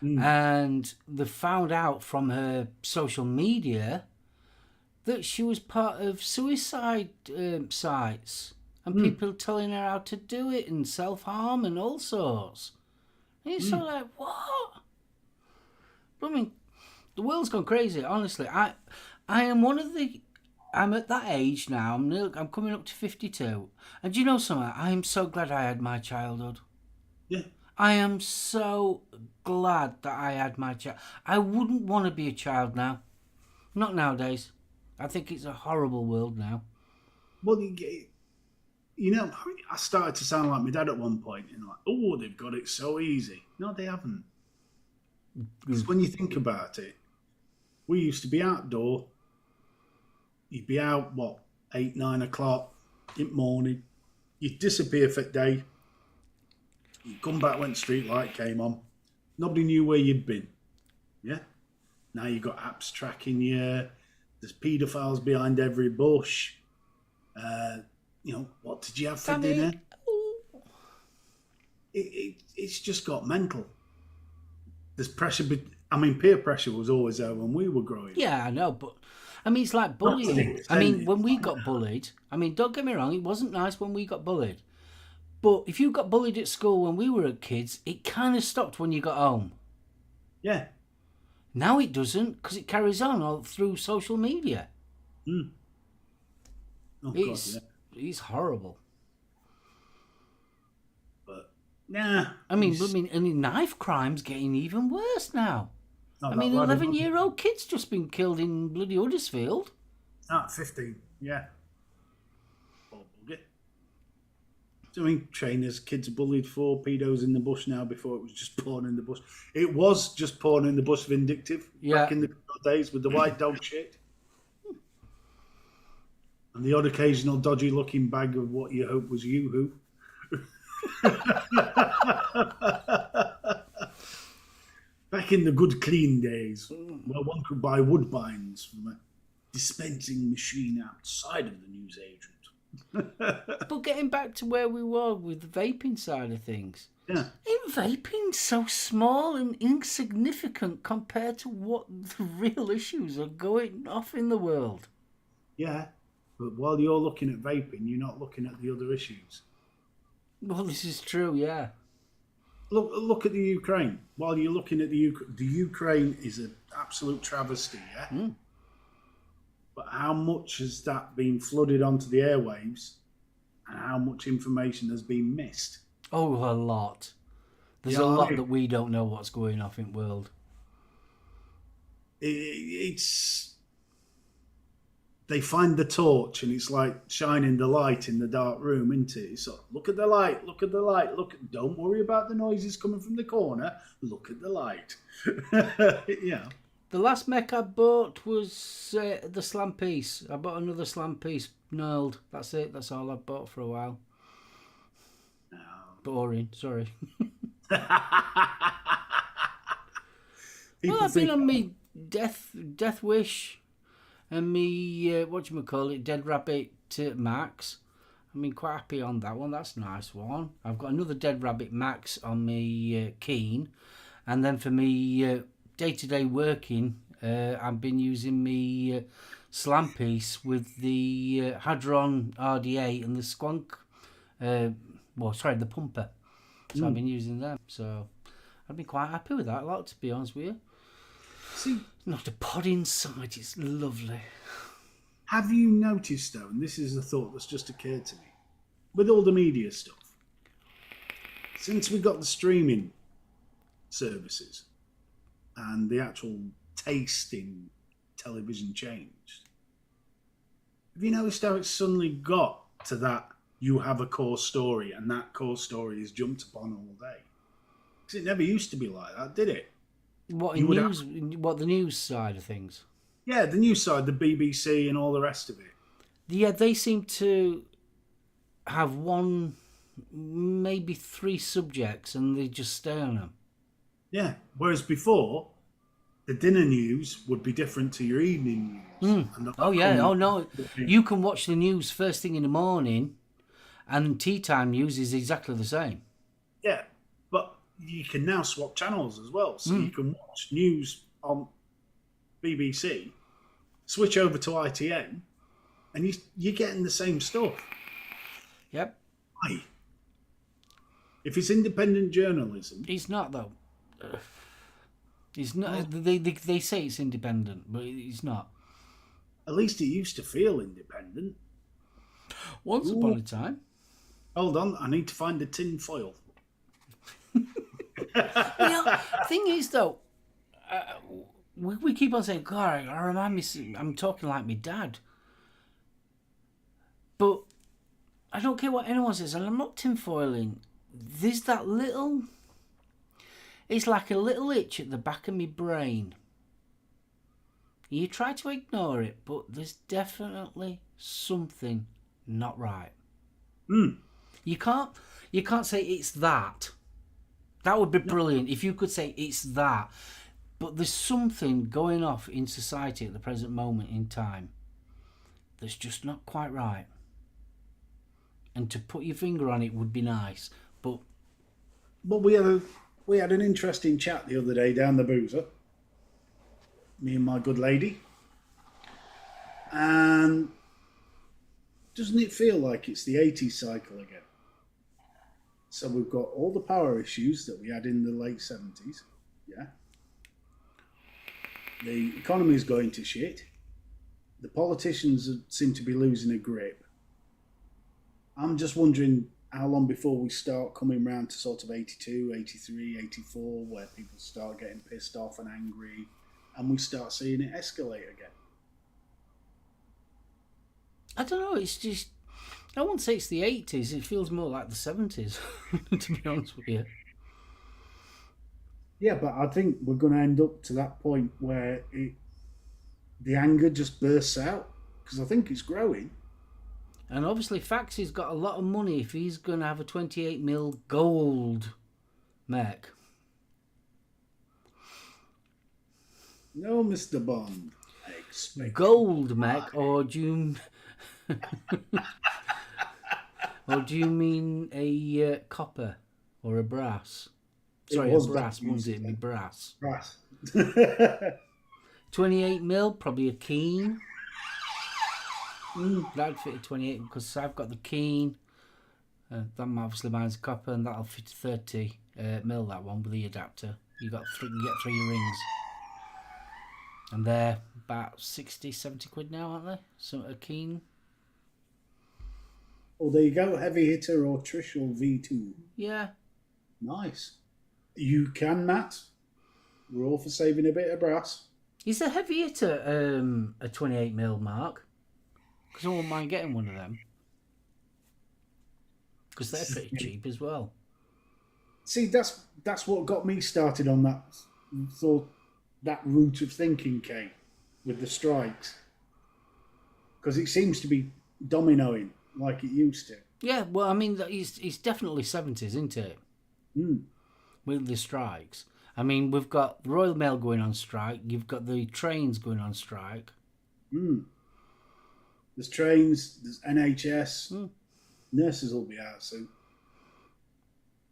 and they found out from her social media that she was part of suicide sites, and people telling her how to do it and self-harm and all sorts. And it's sort of like, what? I mean, the world's gone crazy, honestly. I am I'm at that age now. I'm coming up to 52. And do you know something? I am so glad I had my childhood. Yeah. I am so glad that I had my child. I wouldn't want to be a child now. Not nowadays. I think it's a horrible world now. Well, I started to sound like my dad at one point. Oh, they've got it so easy. No, they haven't. Because when you think about it, we used to be outdoor. You'd be out, 8, 9 o'clock in the morning. You'd disappear for the day. You'd come back when the street light came on. Nobody knew where you'd been. Yeah? Now you've got apps tracking you. There's paedophiles behind every bush. What did you have for dinner? It's just got mental. There's pressure. Peer pressure was always there when we were growing up. Yeah, I know, but it's like bullying. When we got bullied, don't get me wrong, it wasn't nice when we got bullied. But if you got bullied at school when we were kids, it kind of stopped when you got home. Yeah. Now it doesn't, because it carries on all through social media. Oh, It's God, yeah. it's horrible. But, nah. I mean, and knife crime's getting even worse now. Not I that mean, bad, 11-year-old kid's just been killed in bloody Huddersfield. 15, yeah. Poor bugger. So, I mean, trainers, kids are bullied for pedos in the bush now. Before it was just porn in the bush. It was just porn in the bush vindictive back in the good old days with the white dog shit. And the odd occasional dodgy looking bag of what you hope was Yoo-hoo. Back in the good clean days, where one could buy woodbines from a dispensing machine outside of the newsagent. But getting back to where we were with the vaping side of things. Yeah. Ain't vaping so small and insignificant compared to what the real issues are going off in the world? Yeah. But while you're looking at vaping, you're not looking at the other issues. Well, this is true, yeah. Look at the Ukraine. While you're looking at the Ukraine is an absolute travesty, yeah? But how much has that been flooded onto the airwaves and how much information has been missed? Oh, a lot. There's Yeah, a lot I- that we don't know what's going off in the world. It's... They find the torch and it's like shining the light in the dark room, isn't it? It's like, look at the light, look at the light, don't worry about the noises coming from the corner, look at the light. Yeah. The last mech I bought was the slam piece. I bought another slam piece, knurled. That's it, that's all I've bought for a while. Boring, sorry. People Well, I've been think, on me Death Wish and me whatchamacallit, Dead Rabbit Max. I mean, quite happy on that one. That's a nice one. I've got another Dead Rabbit Max on me Keen, and then for me day-to-day working, I've been using me slam piece with the Hadron RD8 and the Squonk. The pumper. So I've been using them. So I've been quite happy with that a lot, to be honest with you. see, Not a pod inside, it's lovely. have you noticed though, and this is a thought that's just occurred to me, with all the media stuff, since we got the streaming services and the actual taste in television changed, have you noticed how it's suddenly got to that you have a core story and that core story is jumped upon all day? Because it never used to be like that, did it? What You in would news? What the news side of things? Yeah, the news side, the BBC and all the rest of it. Yeah, they seem to have one, maybe 3 subjects, and they just stay on them. Yeah, whereas before, the dinner news would be different to your evening news. And the Oh yeah, oh no, Okay. you can watch the news first thing in the morning, and tea time news is exactly the same. Yeah, but you can now swap channels as well. So you can watch news on BBC, switch over to ITN, and you're getting the same stuff. Yep, Why? If it's independent journalism, it's not though. It's not. They say it's independent, but it's not. at least it used to feel independent. Once upon a time. Hold on, I need to find the tin foil. Thing is though, we keep on saying, God, I remind me, I'm talking like my dad. But I don't care what anyone says, and I'm not tinfoiling. There's that little, it's like a little itch at the back of my brain. You try to ignore it, but there's definitely something not right. You can't say it's that. That would be brilliant if you could say it's that. But there's something going off in society at the present moment in time that's just not quite right. And to put your finger on it would be nice. But we had an interesting chat the other day down the boozer, me and my good lady, and doesn't it feel like it's the 80s cycle again? So we've got all the power issues that we had in the late 70s, yeah. The economy's going to shit. the politicians seem to be losing a grip. I'm just wondering how long before we start coming round to sort of 82, 83, 84, where people start getting pissed off and angry, and we start seeing it escalate again. I don't know, it's just... I won't say it's the 80s, it feels more like the 70s, to be honest with you. Yeah, but I think we're going to end up to that point where the anger just bursts out, because I think it's growing. And obviously Faxy's got a lot of money if he's going to have a 28mm gold mech. No, Mr. Bond. I expect Gold mech, or do you... or do you mean a copper or a brass? Sorry, a brass, wasn't it? Me brass. Brass. 28mm, probably a keen. That'd fit a 28 because I've got the keen. Obviously mine's copper, and that'll fit 30 mil. That one with the adapter. You get 3 rings, and they're about 60, 70 quid now, aren't they? So a keen. Oh, there you go. Heavy hitter or Trishul V2. Yeah. Nice. You can, Matt. We're all for saving a bit of brass. Is a heavy hitter a 28mm mark? Because I wouldn't mind getting one of them. Because they're pretty cheap as well. See, that's what got me started on that route of thinking, Kate, with the strikes. Because it seems to be dominoing like it used to. Yeah, well, I mean, it's definitely 70s, isn't it? Mm. With the strikes. I mean, we've got Royal Mail going on strike. You've got the trains going on strike. Mm. There's trains, there's NHS. Nurses will be out soon.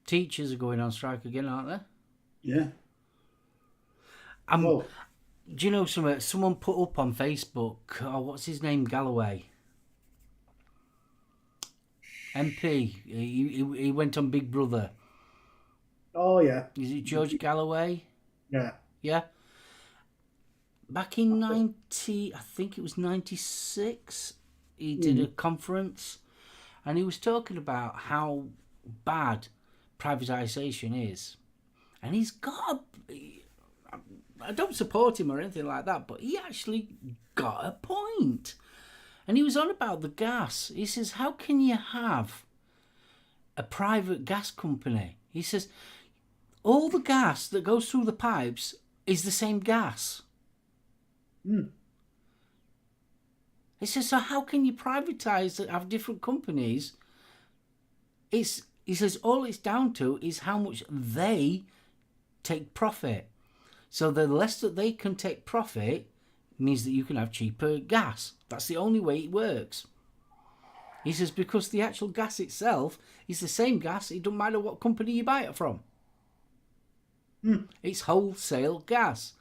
Teachers are going on strike again, aren't they? Yeah. Do you know something? Someone put up on Facebook, what's his name, Galloway? MP. He went on Big Brother. Oh, yeah. Is it George Galloway? Yeah. Yeah. Back in I think it was 96, he did a conference, and he was talking about how bad privatisation is. And he's got I don't support him or anything like that, but he actually got a point. And he was on about the gas. He says, how can you have a private gas company? He says, all the gas that goes through the pipes is the same gas. He says, so how can you privatise and have different companies? He says, all it's down to is how much they take profit. So the less that they can take profit means that you can have cheaper gas. That's the only way it works. He says, because the actual gas itself is the same gas, it doesn't matter what company you buy it from. It's wholesale gas.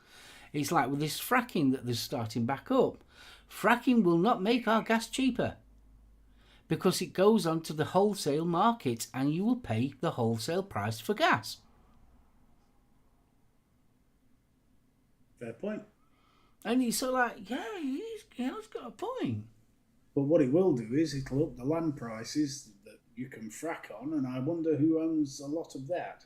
It's like with this fracking that they're starting back up. Fracking will not make our gas cheaper because it goes onto the wholesale market and you will pay the wholesale price for gas. Fair point. And he's sort of like, yeah, he's got a point. But what it will do is it'll up the land prices that you can frack on, and I wonder who owns a lot of that.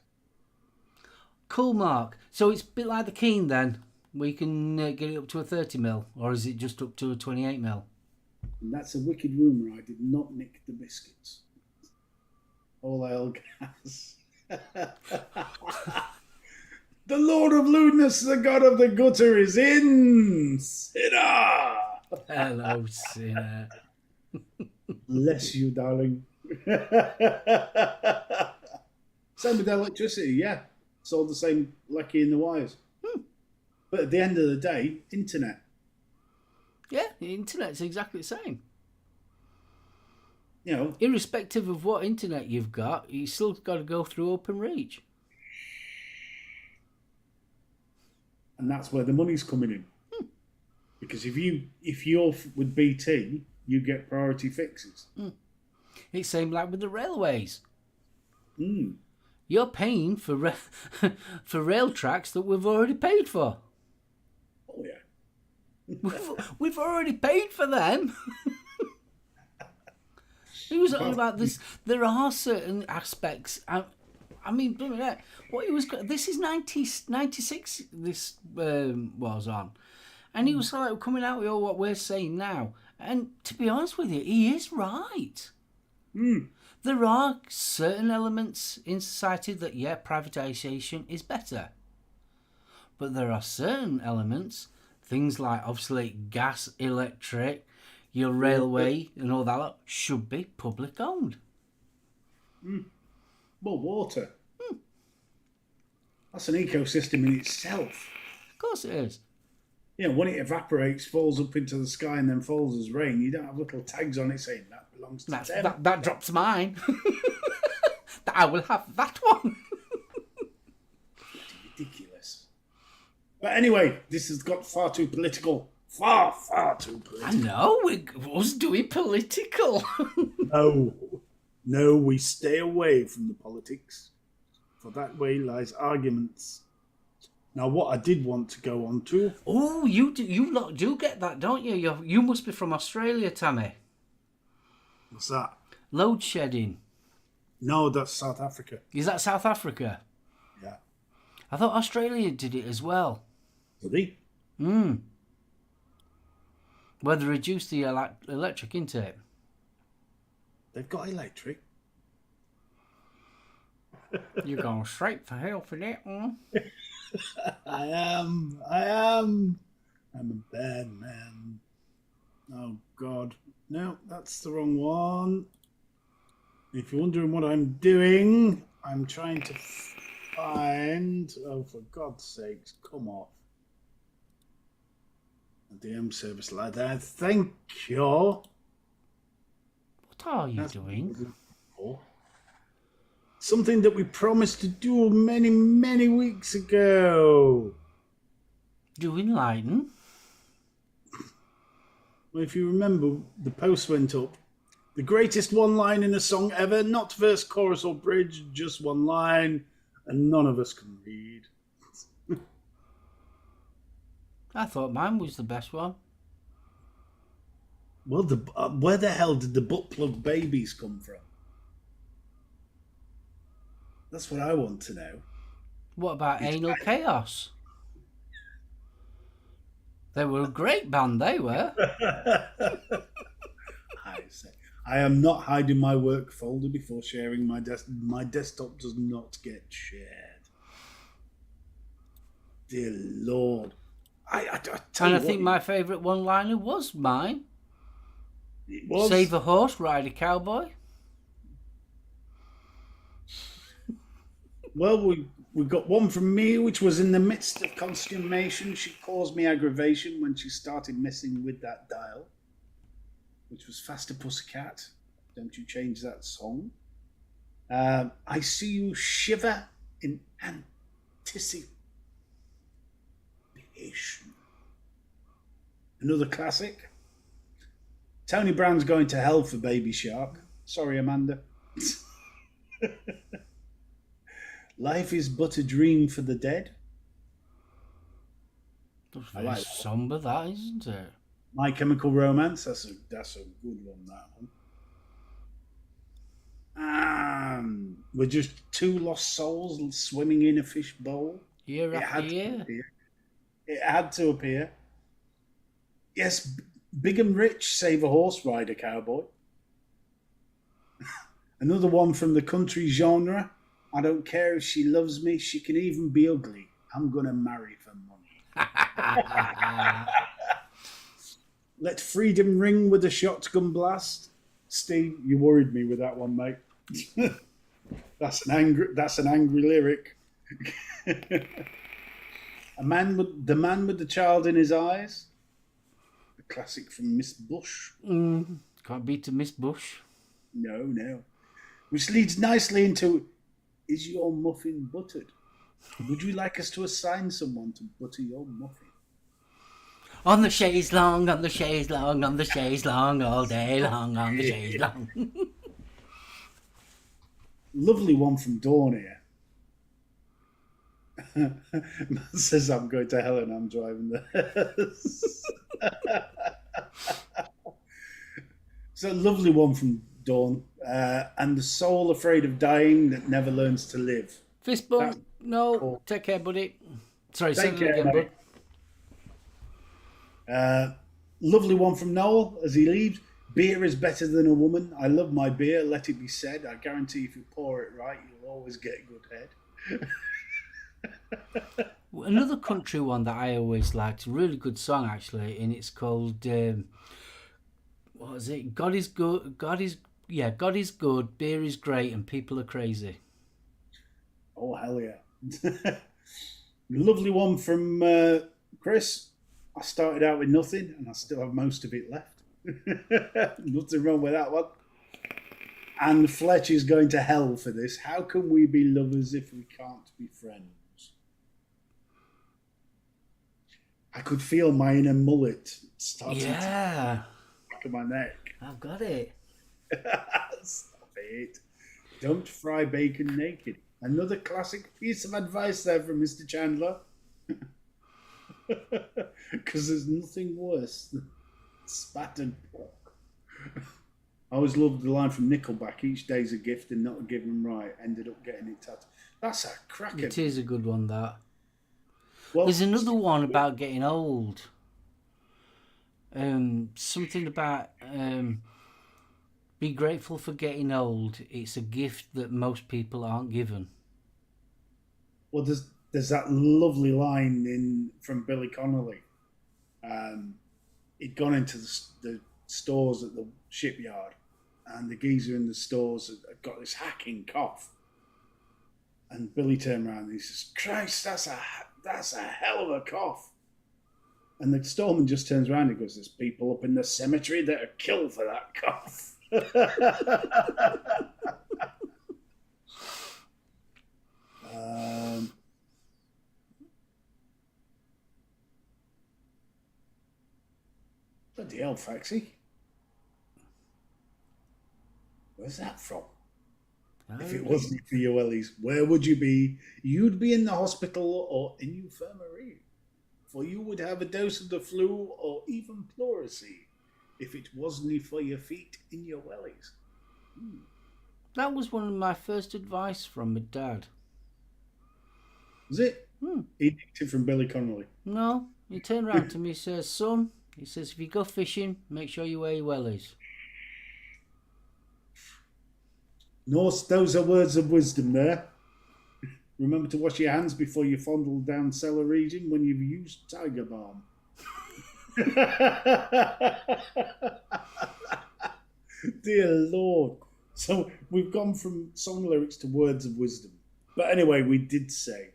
Cool, Mark. So it's a bit like the Keen then. We can get it up to a 30mm, or is it just up to a 28mm? And that's a wicked rumour. I did not nick the biscuits. All ale gas. The Lord of Lewdness, the God of the Gutter, is in. Sinner! Hello, sinner. Bless you, darling. Same with electricity, yeah. It's all the same lecky in the wires. But at the end of the day, internet. Yeah, the internet's exactly the same. You know, Irrespective of what internet you've got, you still got to go through OpenReach. and that's where the money's coming in. Because if you're with BT, you get priority fixes. It's same like with the railways. Mm. You're paying for for rail tracks that we've already paid for. Oh yeah. We've already paid for them. He was talking about this. There are certain aspects. I mean, what he was. This is 96. This was on, and he was like coming out with all what we're saying now. And to be honest with you, he is right. There are certain elements in society that privatisation is better, but there are certain elements, things like obviously gas, electric, your railway and all that should be public owned. Well, water. That's an ecosystem in itself. Of course it is. Yeah, when it evaporates, falls up into the sky and then falls as rain, you don't have little tags on it saying that belongs to them. That drops mine. I will have that one. Ridiculous. But anyway, this has got far too political. Far too political. I know, we was doing political. No, we stay away from the politics, for that way lies arguments. Now, what I did want to go on to... Oh, you lot do get that, don't you? You must be from Australia, Tammy. What's that? Load shedding. No, that's South Africa. Is that South Africa? Yeah. I thought Australia did it as well. Did he? Where they reduced the electric intake. They've got electric. You're going straight for hell for that one. I am. I'm a bad man. Oh, God. No, that's the wrong one. If you're wondering what I'm doing, I'm trying to find... Oh, for God's sakes, come off. The home service like that. Thank you. What are you doing? Something that we promised to do many, many weeks ago. Do enlighten. Well, if you remember, the post went up. The greatest one line in a song ever, not verse, chorus, or bridge, just one line, and none of us can read. I thought mine was the best one. Well, where the hell did the butt plug babies come from? That's what I want to know. What about Anal Chaos? They were a great band, they were. I am not hiding my work folder before sharing my my desktop does not get shared. Dear Lord. I think my favourite one-liner was mine. It was. Save a horse, ride a cowboy. Well, we got one from me, which was in the midst of consummation. She caused me aggravation when she started messing with that dial, which was Faster Pussycat. Don't you change that song. I see you shiver in anticipation. Another classic. Tony Brown's going to hell for Baby Shark. Sorry, Amanda. Life is but a dream for the dead. That's very somber, that, isn't it? My Chemical Romance. That's a good one, that one. We're just two lost souls swimming in a fish bowl. Year after year. It had to appear. Yes, Big and Rich, Save a Horse, Ride a Cowboy. Another one from the country genre. I don't care if she loves me. She can even be ugly. I'm going to marry for money. Let freedom ring with a shotgun blast. Steve, you worried me with that one, mate. That's an angry lyric. The man with the child in his eyes. A classic from Miss Bush. Can't beat a Miss Bush. No. Which leads nicely into, is your muffin buttered? Would you like us to assign someone to butter your muffin? On the chaise long, on the chaise long, on the chaise long, all day long, on the chaise long. Lovely one from Dawn here. Matt says I'm going to hell and I'm driving there. It's a lovely one from Dawn. And the soul afraid of dying that never learns to live. Fist bump. That's No. cool. Take care, buddy. Sorry, say Take that care, again, mate. bud. Lovely one from Noel as he leaves. Beer is better than a woman. I love my beer, let it be said. I guarantee if you pour it right, you'll always get good head. Another country one that I always liked, a really good song actually, and it's called what was it? God is good. God is good. Beer is great, and people are crazy. Oh, hell yeah. Lovely one from Chris. I started out with nothing and I still have most of it left. Nothing wrong with that one. And Fletch is going to hell for this. How can we be lovers if we can't be friends? I could feel my inner mullet starting to back of my neck. I've got it. Stop it. Don't fry bacon naked. Another classic piece of advice there from Mr. Chandler. Because there's nothing worse than spattered pork. I always loved the line from Nickelback, each day's a gift and not a given right. Ended up getting it tattooed. That's a cracker. It is a good one, that. Well, There's another one about getting old. Something about be grateful for getting old. It's a gift that most people aren't given. Well, there's that lovely line from Billy Connolly. He'd gone into the stores at the shipyard, and the geezer in the stores had got this hacking cough. And Billy turned around and he says, "Christ, that's a hell of a cough." And the storeman just turns around and goes, "There's people up in the cemetery that are killed for that cough." Bloody hell, Faxi. Where's that from? If it wasn't for your wellies, where would you be? You'd be in the hospital or in infirmary. For you would have a dose of the flu or even pleurisy if it wasn't for your feet in your wellies. That was one of my first advice from my dad. Was it? He nicked it from Billy Connolly. No, he turned around to me and says, "Son," he says, "if you go fishing, make sure you wear your wellies." No, those are words of wisdom there. Remember to wash your hands before you fondle down cellar region when you've used Tiger Balm. Dear Lord. So we've gone from song lyrics to words of wisdom. But anyway, we did say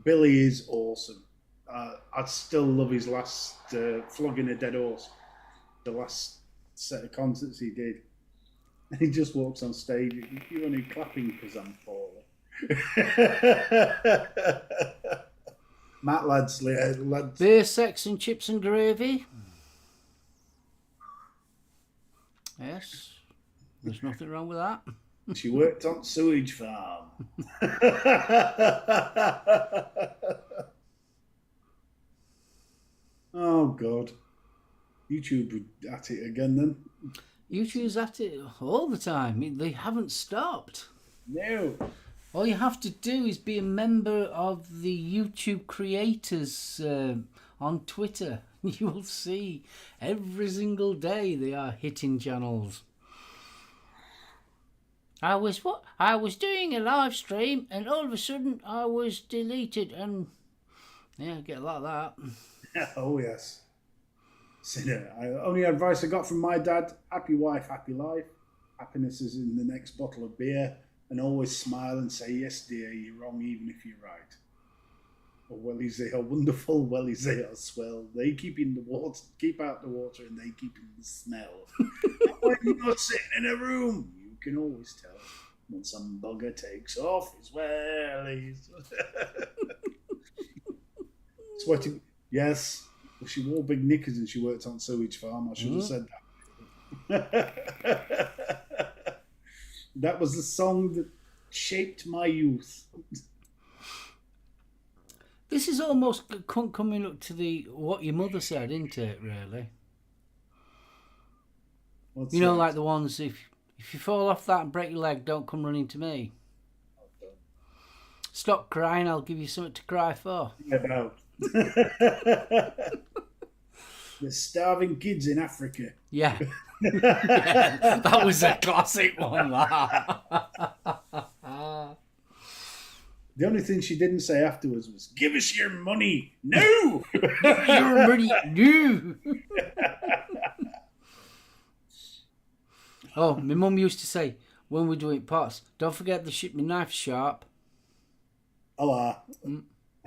Billy is awesome. I still love his last Flogging a Dead Horse, the last set of concerts he did. And he just walks on stage. You're only clapping because I'm poorly. Matt lads. Beer, sex and chips and gravy. Yes, there's nothing wrong with that. She worked on sewage farm. Oh God, YouTube at it again then. YouTube's at it all the time. They haven't stopped. No. All you have to do is be a member of the YouTube creators on Twitter. You will see every single day they are hitting channels. I was doing a live stream and all of a sudden I was deleted, and yeah, get like that. Oh yes. Sinner. Only advice I got from my dad: happy wife, happy life. Happiness is in the next bottle of beer, and always smile and say, "Yes, dear, you're wrong, even if you're right." Or wellies, they are wonderful. Wellies, they are swell. They keep in the water, keep out the water, and they keep in the smell. When you're sitting in a room, you can always tell when some bugger takes off his wellies. Sweating. Yes. Well, she wore big knickers and she worked on sewage farm. I should have said that. That was the song that shaped my youth. This is almost coming up to the what your mother said, isn't it, really? What's You know, that? like the ones, if you fall off that and break your leg, don't come running to me. Stop crying, I'll give you something to cry for. About the starving kids in Africa. Yeah. Yeah, that was a classic one, that. The only thing she didn't say afterwards was, "Give us your money." No! You're pretty new. Oh, my mum used to say, when we're doing pots, don't forget to ship my knife sharp. Oh,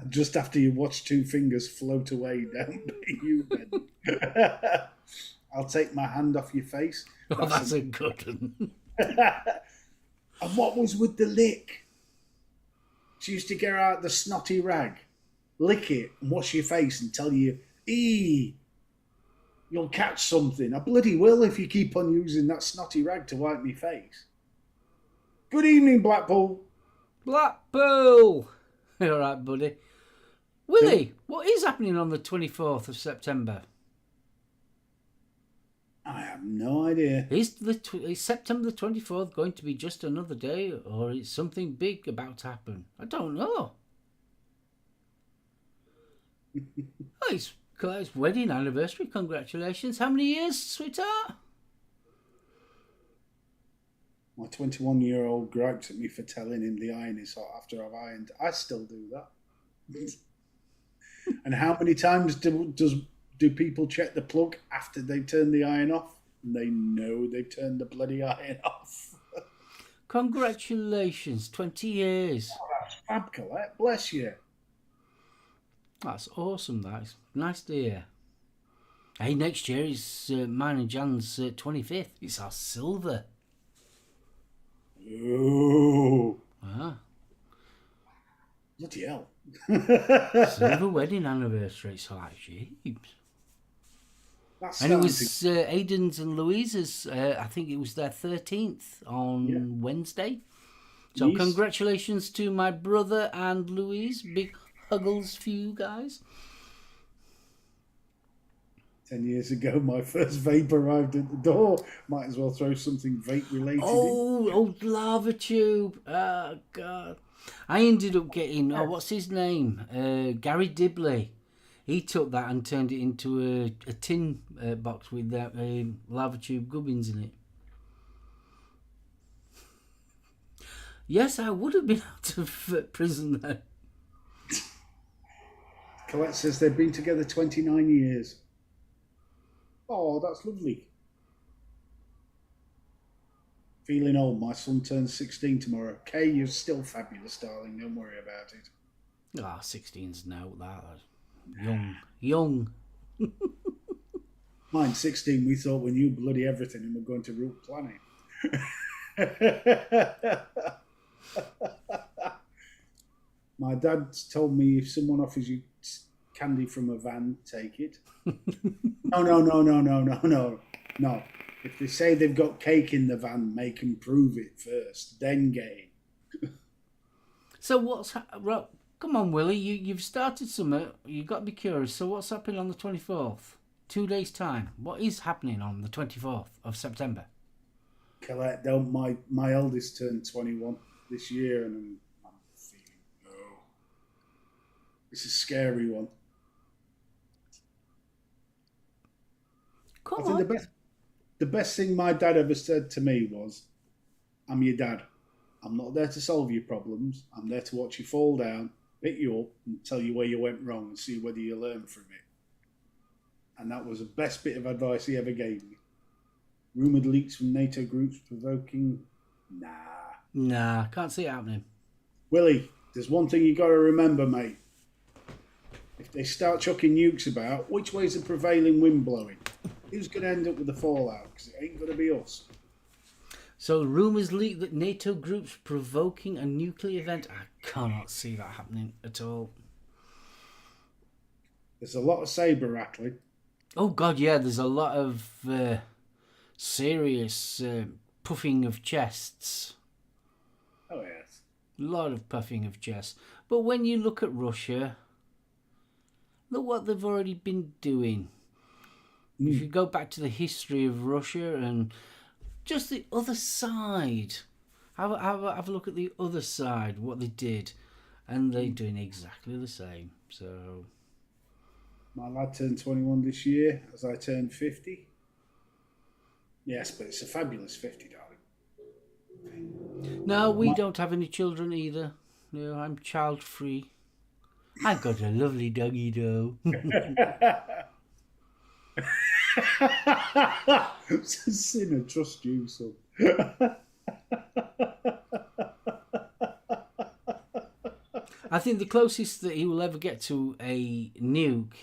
just after you watch two fingers float away down you, Ben. I'll take my hand off your face. Oh, that's a good one. And what was with the lick? She used to get out the snotty rag, lick it, and wash your face and tell you, "Eee, you'll catch something." I bloody will if you keep on using that snotty rag to wipe me face. Good evening, Blackpool. Blackpool. All right, buddy. Willie, what is happening on the 24th of September? I have no idea. Is September the 24th going to be just another day, or is something big about to happen? I don't know. Oh, it's Claire's wedding anniversary. Congratulations. How many years, sweetheart? My 21-year-old gripes at me for telling him the iron is hot after I've ironed. I still do that. And how many times do people check the plug after they turn the iron off? And they know they've turned the bloody iron off. Congratulations, 20 years. Oh, that's fab, Colette. Bless you. That's awesome, that is. Nice to hear. Hey, next year is mine and Jan's 25th. It's our silver. Oh. Ah. Bloody hell. Silver wedding anniversary. So like, jeez. That's And it was Aidan's and Louisa's, I think it was their 13th on Wednesday. So Yes. congratulations to my brother and Louise. Big huggles for you guys. 10 years ago, my first vape arrived at the door. Might as well throw something vape related in. Oh, old lava tube. Oh, God. I ended up getting, what's his name? Gary Dibley. He took that and turned it into a tin box with that lava tube gubbins in it. Yes, I would have been out of prison then. Colette says they've been together 29 years. Oh, that's lovely. Feeling old. My son turns 16 tomorrow. Kay, you're still fabulous, darling. Don't worry about it. 16's no, that. Young. Mine's 16. We thought we knew bloody everything and we're going to root planet. My dad told me if someone offers you candy from a van, take it. No. If they say they've got cake in the van, make them prove it first, then get it. So right, come on, Willie, you've started something. You've got to be curious. So what's happening on the 24th? 2 days' time. What is happening on the 24th of September? Colette, don't. My eldest turned 21 this year, and I'm feeling, no. It's a scary one. Come I think on. the best thing my dad ever said to me was, "I'm your dad. I'm not there to solve your problems. I'm there to watch you fall down, pick you up, and tell you where you went wrong and see whether you learn from it." And that was the best bit of advice he ever gave me. Rumoured leaks from NATO groups provoking... Nah, can't see it happening. Willie, there's one thing you got to remember, mate. If they start chucking nukes about, which way's the prevailing wind blowing? Who's going to end up with the fallout? Because it ain't going to be us. So rumours leak that NATO groups provoking a nuclear event. I cannot see that happening at all. There's a lot of sabre rattling. Oh God, yeah. There's a lot of serious puffing of chests. Oh, yes. A lot of puffing of chests. But when you look at Russia, Look what they've already been doing. If you go back to the history of Russia and just the other side, have a look at the other side, what they did, and they're doing exactly the same. So, my lad turned 21 this year, as I turned 50. Yes, but it's a fabulous 50, darling. no, we don't have any children either. No, I'm child free. I've got a lovely doggy though. Sinner, trust you, son. I think the closest that he will ever get to a nuke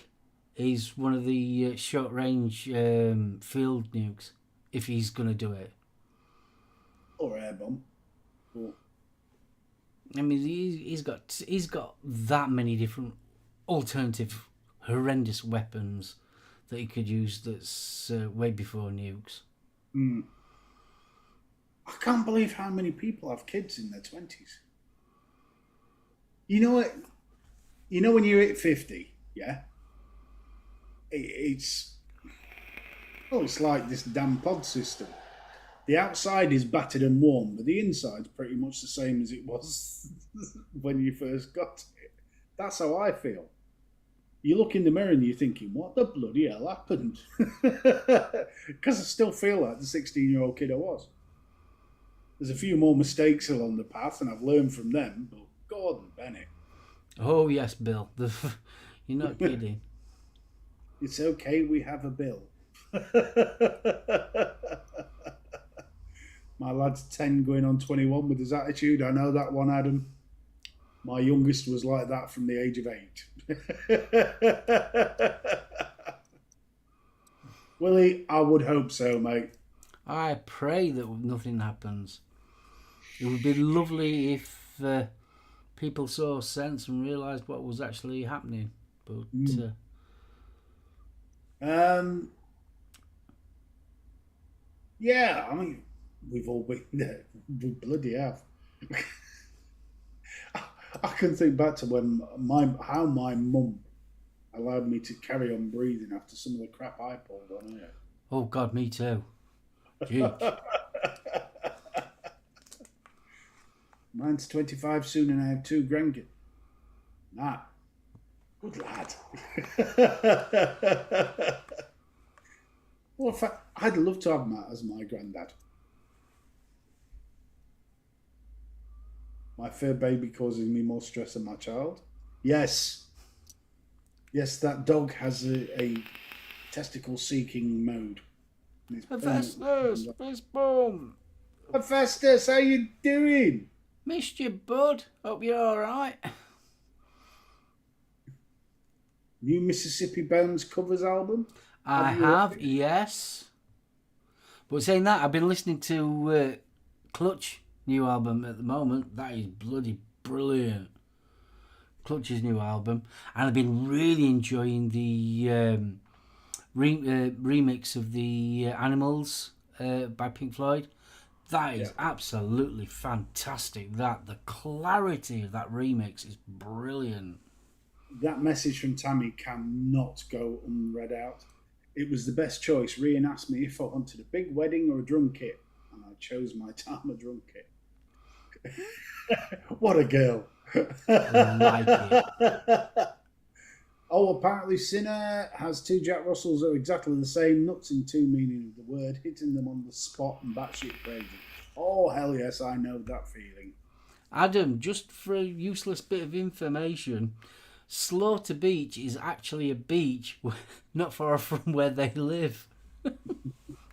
is one of the short-range field nukes, if he's going to do it. Or air bomb. Or... I mean, he's got that many different alternative horrendous weapons that he could use that's way before nukes. I can't believe how many people have kids in their 20s. You know what? You know when you hit 50, yeah? It's like this damn pod system. The outside is battered and warm, but the inside's pretty much the same as it was when you first got it. That's how I feel. You look in the mirror and you're thinking, what the bloody hell happened? Because I still feel like the 16-year-old kid I was. There's a few more mistakes along the path, and I've learned from them, but Gordon Bennett. Oh, yes, Bill. You're not kidding. It's okay, we have a bill. My lad's 10 going on 21 with his attitude. I know that one, Adam. My youngest was like that from the age of 8. Willie, I would hope so, mate. I pray that nothing happens. It would be lovely if people saw sense and realised what was actually happening. But yeah, I mean, we've all been there. We bloody have. I can think back to when how my mum allowed me to carry on breathing after some of the crap I pulled on her. oh God, me too. Gee. Mine's 25 soon and I have 2 grandkids. Nah. Good lad. Well, in fact, I'd love to have Matt as my granddad. My fur baby causes me more stress than my child. Yes. Yes, that dog has a testicle-seeking mode. Hephaestus, fist bump. Hephaestus, how you doing? Missed you, bud. Hope you're all right. New Mississippi Bones covers album? I have, yes. But saying that, I've been listening to Clutch new album at the moment. That is bloody brilliant. Clutch's new album, and I've been really enjoying the remix of the Animals by Pink Floyd. That is absolutely fantastic. The clarity of that remix is brilliant. That message from Tammy cannot go unread out. It was the best choice. Rian asked me if I wanted a big wedding or a drum kit, and I chose my Tama drum kit. What a girl. I like it. Oh, apparently Sinner has 2 Jack Russells that are exactly the same. Nuts in 2 meaning of the word. Hitting them on the spot and batshit crazy. Oh, hell yes, I know that feeling. Adam, just for a useless bit of information, Slaughter Beach is actually a beach not far from where they live.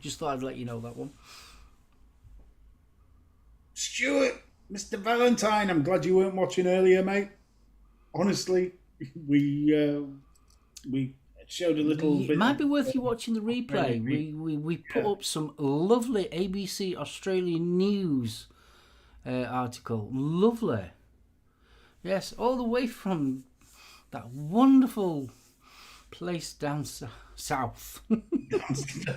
Just thought I'd let you know that one. Stuart, Mr. Valentine, I'm glad you weren't watching earlier, mate. Honestly, we showed a little bit. It might be worth you watching the replay. We put up some lovely ABC Australian News article. Lovely. Yes, all the way from that wonderful place down south.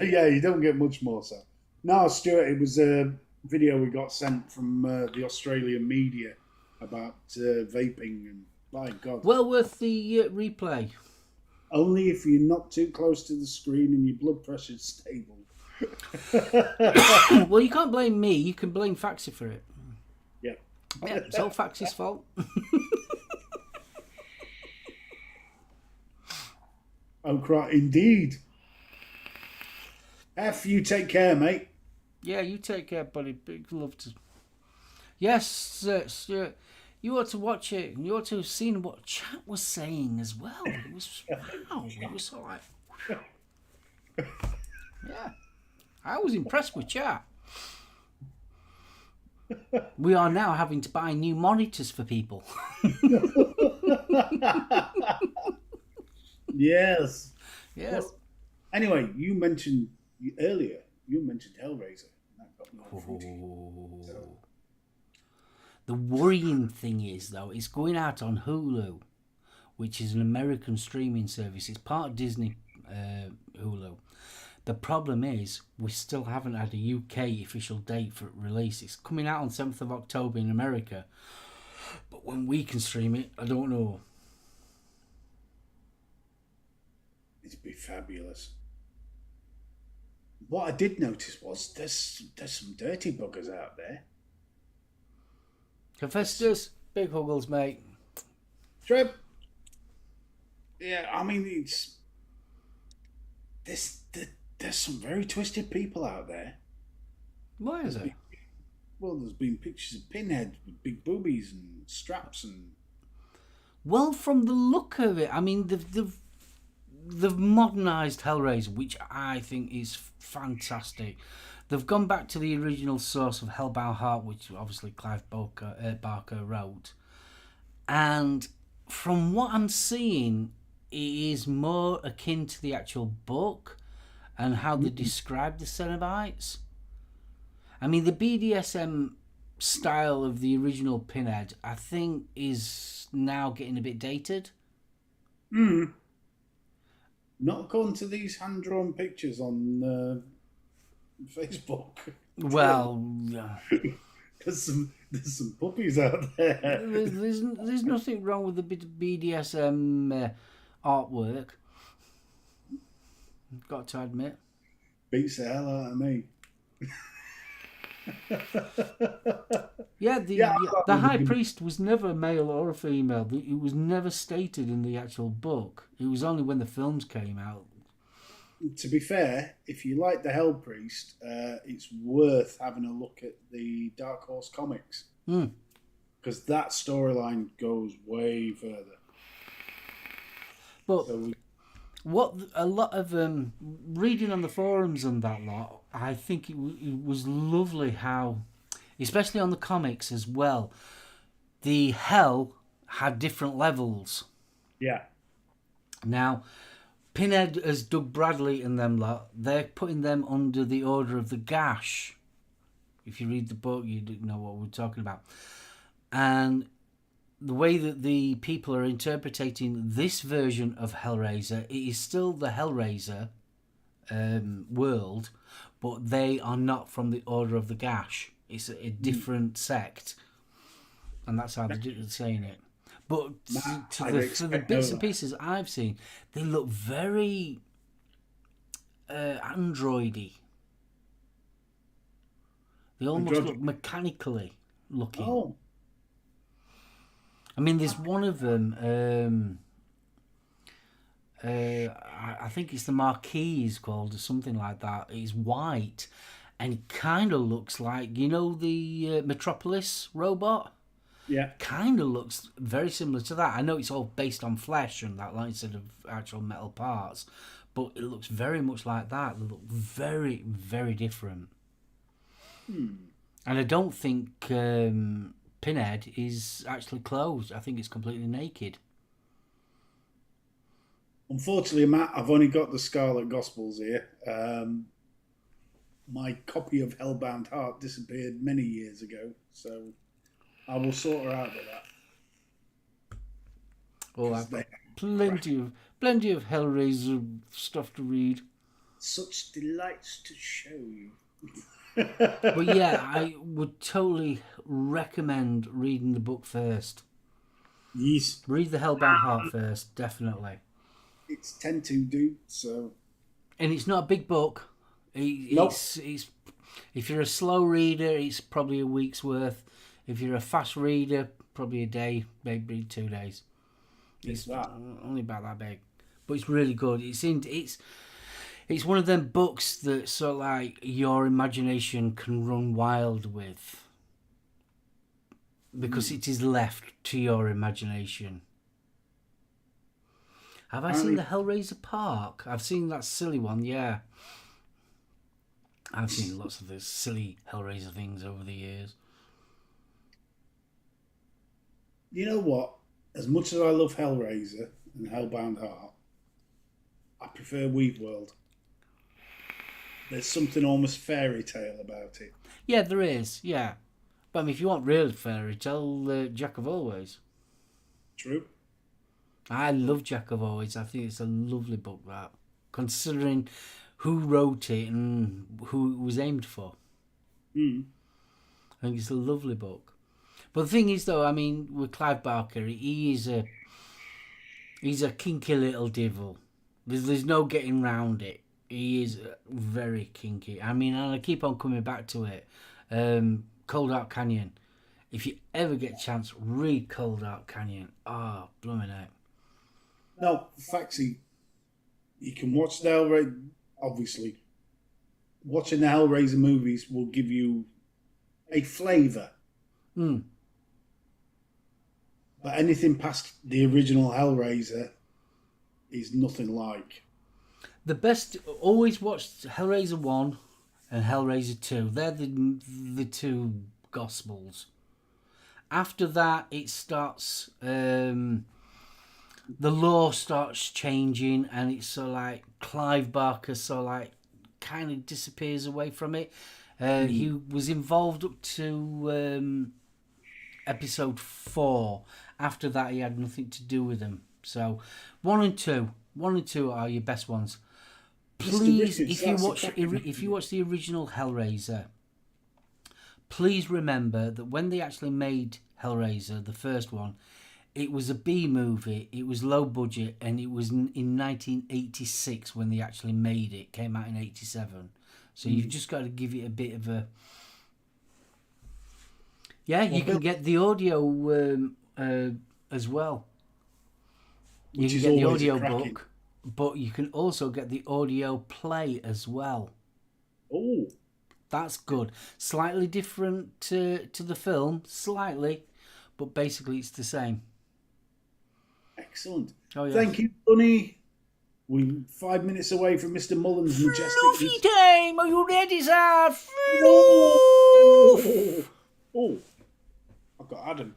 Yeah, you don't get much more so. No, Stuart, it was a video we got sent from the Australian media about vaping, and my God. Well worth the replay. Only if you're not too close to the screen and your blood pressure's stable. Well, you can't blame me. You can blame Faxi for it. Yeah. Yeah, it's all Faxi's fault. Oh, crap, indeed. F, you take care, mate. Yeah, you take care, buddy. Big love to. Yes, sir. You ought to watch it. You ought to have seen what chat was saying as well. It was wow. It was so like, yeah. I was impressed with chat. We are now having to buy new monitors for people. Yes. Yes. Well, anyway, you mentioned Hellraiser. And that got me on footing. So, the worrying thing is, though, it's going out on Hulu, which is an American streaming service. It's part of Disney Hulu. The problem is we still haven't had a UK official date for release. It's coming out on 7th of October in America. But when we can stream it, I don't know. it'd be fabulous. What I did notice was there's some dirty buggers out there. Confessors, big huggles, mate. Treb. Yeah, I mean, it's there's some very twisted people out there. Why is it? Well, there's been pictures of Pinhead with big boobies and straps and. Well, from the look of it, I mean, they've modernised Hellraiser, which I think is fantastic. They've gone back to the original source of Hellbound Heart, which obviously Clive Barker wrote. And from what I'm seeing, it is more akin to the actual book and how they describe the Cenobites. I mean, the BDSM style of the original Pinhead, I think, is now getting a bit dated. Not according to these hand-drawn pictures on Facebook. Well, there's some puppies out there. there's nothing wrong with a bit of BDSM artwork. Got to admit. Beats the hell out of me. Yeah, the High Priest was never a male or a female. It was never stated in the actual book. It was only when the films came out. To be fair, if you like the Hell Priest, it's worth having a look at the Dark Horse comics. Because that storyline goes way further. But what a lot of reading on the forums and that lot, I think it was lovely how, especially on the comics as well, the hell had different levels. Yeah. Now, Pinhead as Doug Bradley and them lot, they're putting them under the Order of the Gash. If you read the book, you know what we're talking about. And the way that the people are interpreting this version of Hellraiser, it is still the Hellraiser world, but they are not from the Order of the Gash. It's a different sect. And that's how they're saying it. But for the bits and pieces I've seen, they look very androidy. They almost look mechanically looking. Oh. I mean, there's one of them, I think it's the Marquis is called, or something like that. It's white, and it kind of looks like, you know, the Metropolis robot? Yeah. Kind of looks very similar to that. I know it's all based on flesh and that, like, instead of actual metal parts, but it looks very much like that. They look very, very different. And I don't think Pinhead is actually clothed. I think it's completely naked. Unfortunately, Matt, I've only got the Scarlet Gospels here. My copy of Hellbound Heart disappeared many years ago, so I will sort her out with that. Oh, I've got plenty of Hellraiser stuff to read. Such delights to show you. But yeah, I would totally recommend reading the book first. Yes. Read the Hellbound Heart first, definitely. it's tend to do so. And it's not a big book. Nope. It's if you're a slow reader, it's probably a week's worth. If you're a fast reader, probably a day, maybe 2 days. It's only about that big, but it's really good. It's one of them books that sort of like your imagination can run wild with, because it is left to your imagination. Have I seen the Hellraiser Park? I've seen that silly one, yeah. I've seen lots of the silly Hellraiser things over the years. You know what? As much as I love Hellraiser and Hellbound Heart, I prefer Weave World. There's something almost fairy tale about it. Yeah, there is, yeah. But I mean, if you want real fairy tale, Jack of Always. True. I love Jack of Always. I think it's a lovely book, that. Considering who wrote it and who it was aimed for. I think it's a lovely book. But the thing is, though, I mean, with Clive Barker, he's a kinky little devil. There's no getting round it. He is very kinky. I mean, and I keep on coming back to it. Cold Dark Canyon. If you ever get a chance, read Cold Dark Canyon. Ah, blooming out. No, Faxi, you can watch the Hellraiser. Obviously, watching the Hellraiser movies will give you a flavour. But anything past the original Hellraiser is nothing like. The best, always watch Hellraiser 1 and Hellraiser 2. They're the two Gospels. After that, it starts... the lore starts changing, and it's sort of like Clive Barker sort of like kind of disappears away from it. He was involved up to episode 4. After that, he had nothing to do with them. So 1 and 2 are your best ones. Please, if you watch the original Hellraiser, please remember that when they actually made Hellraiser, the first one, it was a B movie, it was low budget, and it was in 1986 when they actually made it. Came out in 87. So you've just got to give it a bit of a... Yeah, you can get the audio as well. You can get the audio book, but you can also get the audio play as well. Oh, that's good. Slightly different to the film, slightly, but basically it's the same. Excellent. Oh, yes. Thank you, Bunny. We're 5 minutes away from Mr. Mullins' majestic... Fluffy time! Are you ready, sir? Oh, I've got Adam.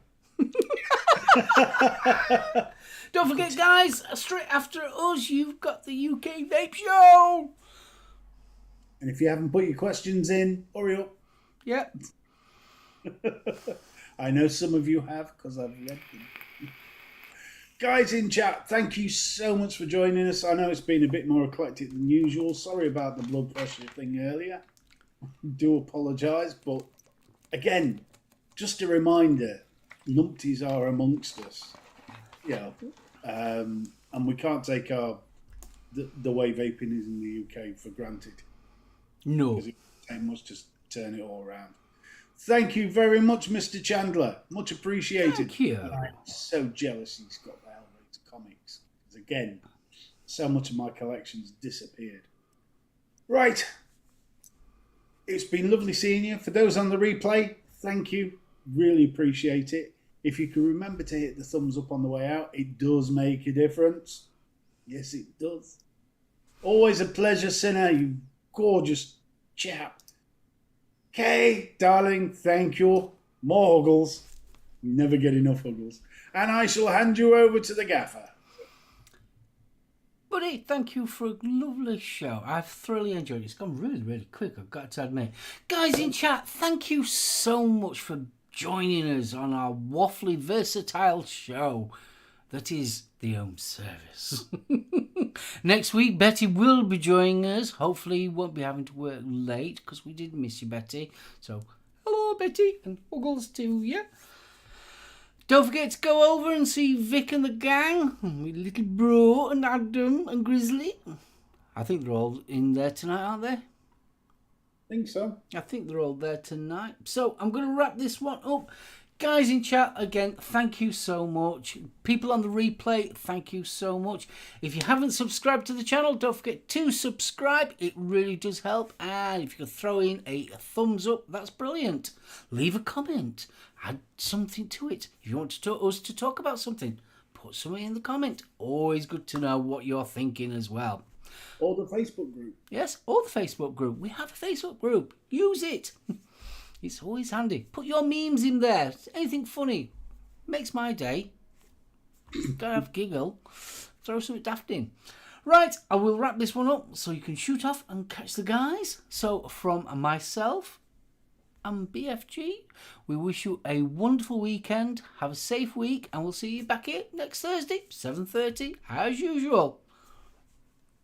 Don't forget, guys, straight after us, you've got the UK Vape Show. And if you haven't put your questions in, hurry up. Yep. I know some of you have, because I've read them. Guys in chat, thank you so much for joining us. I know it's been a bit more eclectic than usual. Sorry about the blood pressure thing earlier. Do apologise, but again, just a reminder, numpties are amongst us. Yeah, and we can't take the way vaping is in the UK for granted. No. Because it must just turn it all around. Thank you very much, Mr. Chandler. Much appreciated. Thank you. I'm so jealous he's got the Hellraiser comics. Because again, so much of my collection's disappeared. Right. It's been lovely seeing you. For those on the replay, thank you. Really appreciate it. If you can remember to hit the thumbs up on the way out, it does make a difference. Yes, it does. Always a pleasure, Sinner, you gorgeous chap. Kay, darling, thank you. More huggles. Never get enough huggles. And I shall hand you over to the gaffer. Buddy, thank you for a lovely show. I've thoroughly enjoyed it. It's gone really, really quick, I've got to admit. Guys in chat, thank you so much for joining us on our waffly versatile show that is the home service. Next week, Betty will be joining us. Hopefully, you won't be having to work late because we did miss you, Betty. So, hello, Betty, and huggles to you. Don't forget to go over and see Vic and the gang, with little bro and Adam and Grizzly. I think they're all in there tonight, aren't they? Think so. I think they're all there tonight. So I'm going to wrap this one up. Guys in chat, again, thank you so much. People on the replay, thank you so much. If you haven't subscribed to the channel, don't forget to subscribe. It really does help. And if you could throw in a thumbs up, that's brilliant. Leave a comment. Add something to it. If you want us to talk about something, put something in the comment. Always good to know what you're thinking as well. Or the Facebook group. Yes, or the Facebook group. We have a Facebook group. Use it. It's always handy. Put your memes in there. Anything funny. Makes my day. Gotta have a giggle. Throw something daft in. Right, I will wrap this one up so you can shoot off and catch the guys. So from myself and BFG, we wish you a wonderful weekend. Have a safe week, and we'll see you back here next Thursday, 7:30, as usual.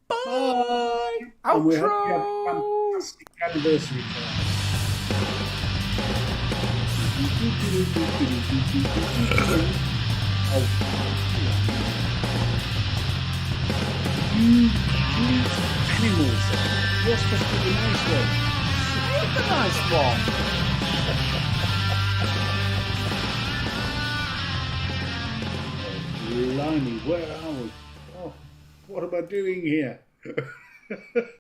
Bye. And we hope you have a Outro. fantastic anniversary party. Animals. You're supposed to be the nice one. You're the nice one. Blimey, where are we? Oh, what am I doing here?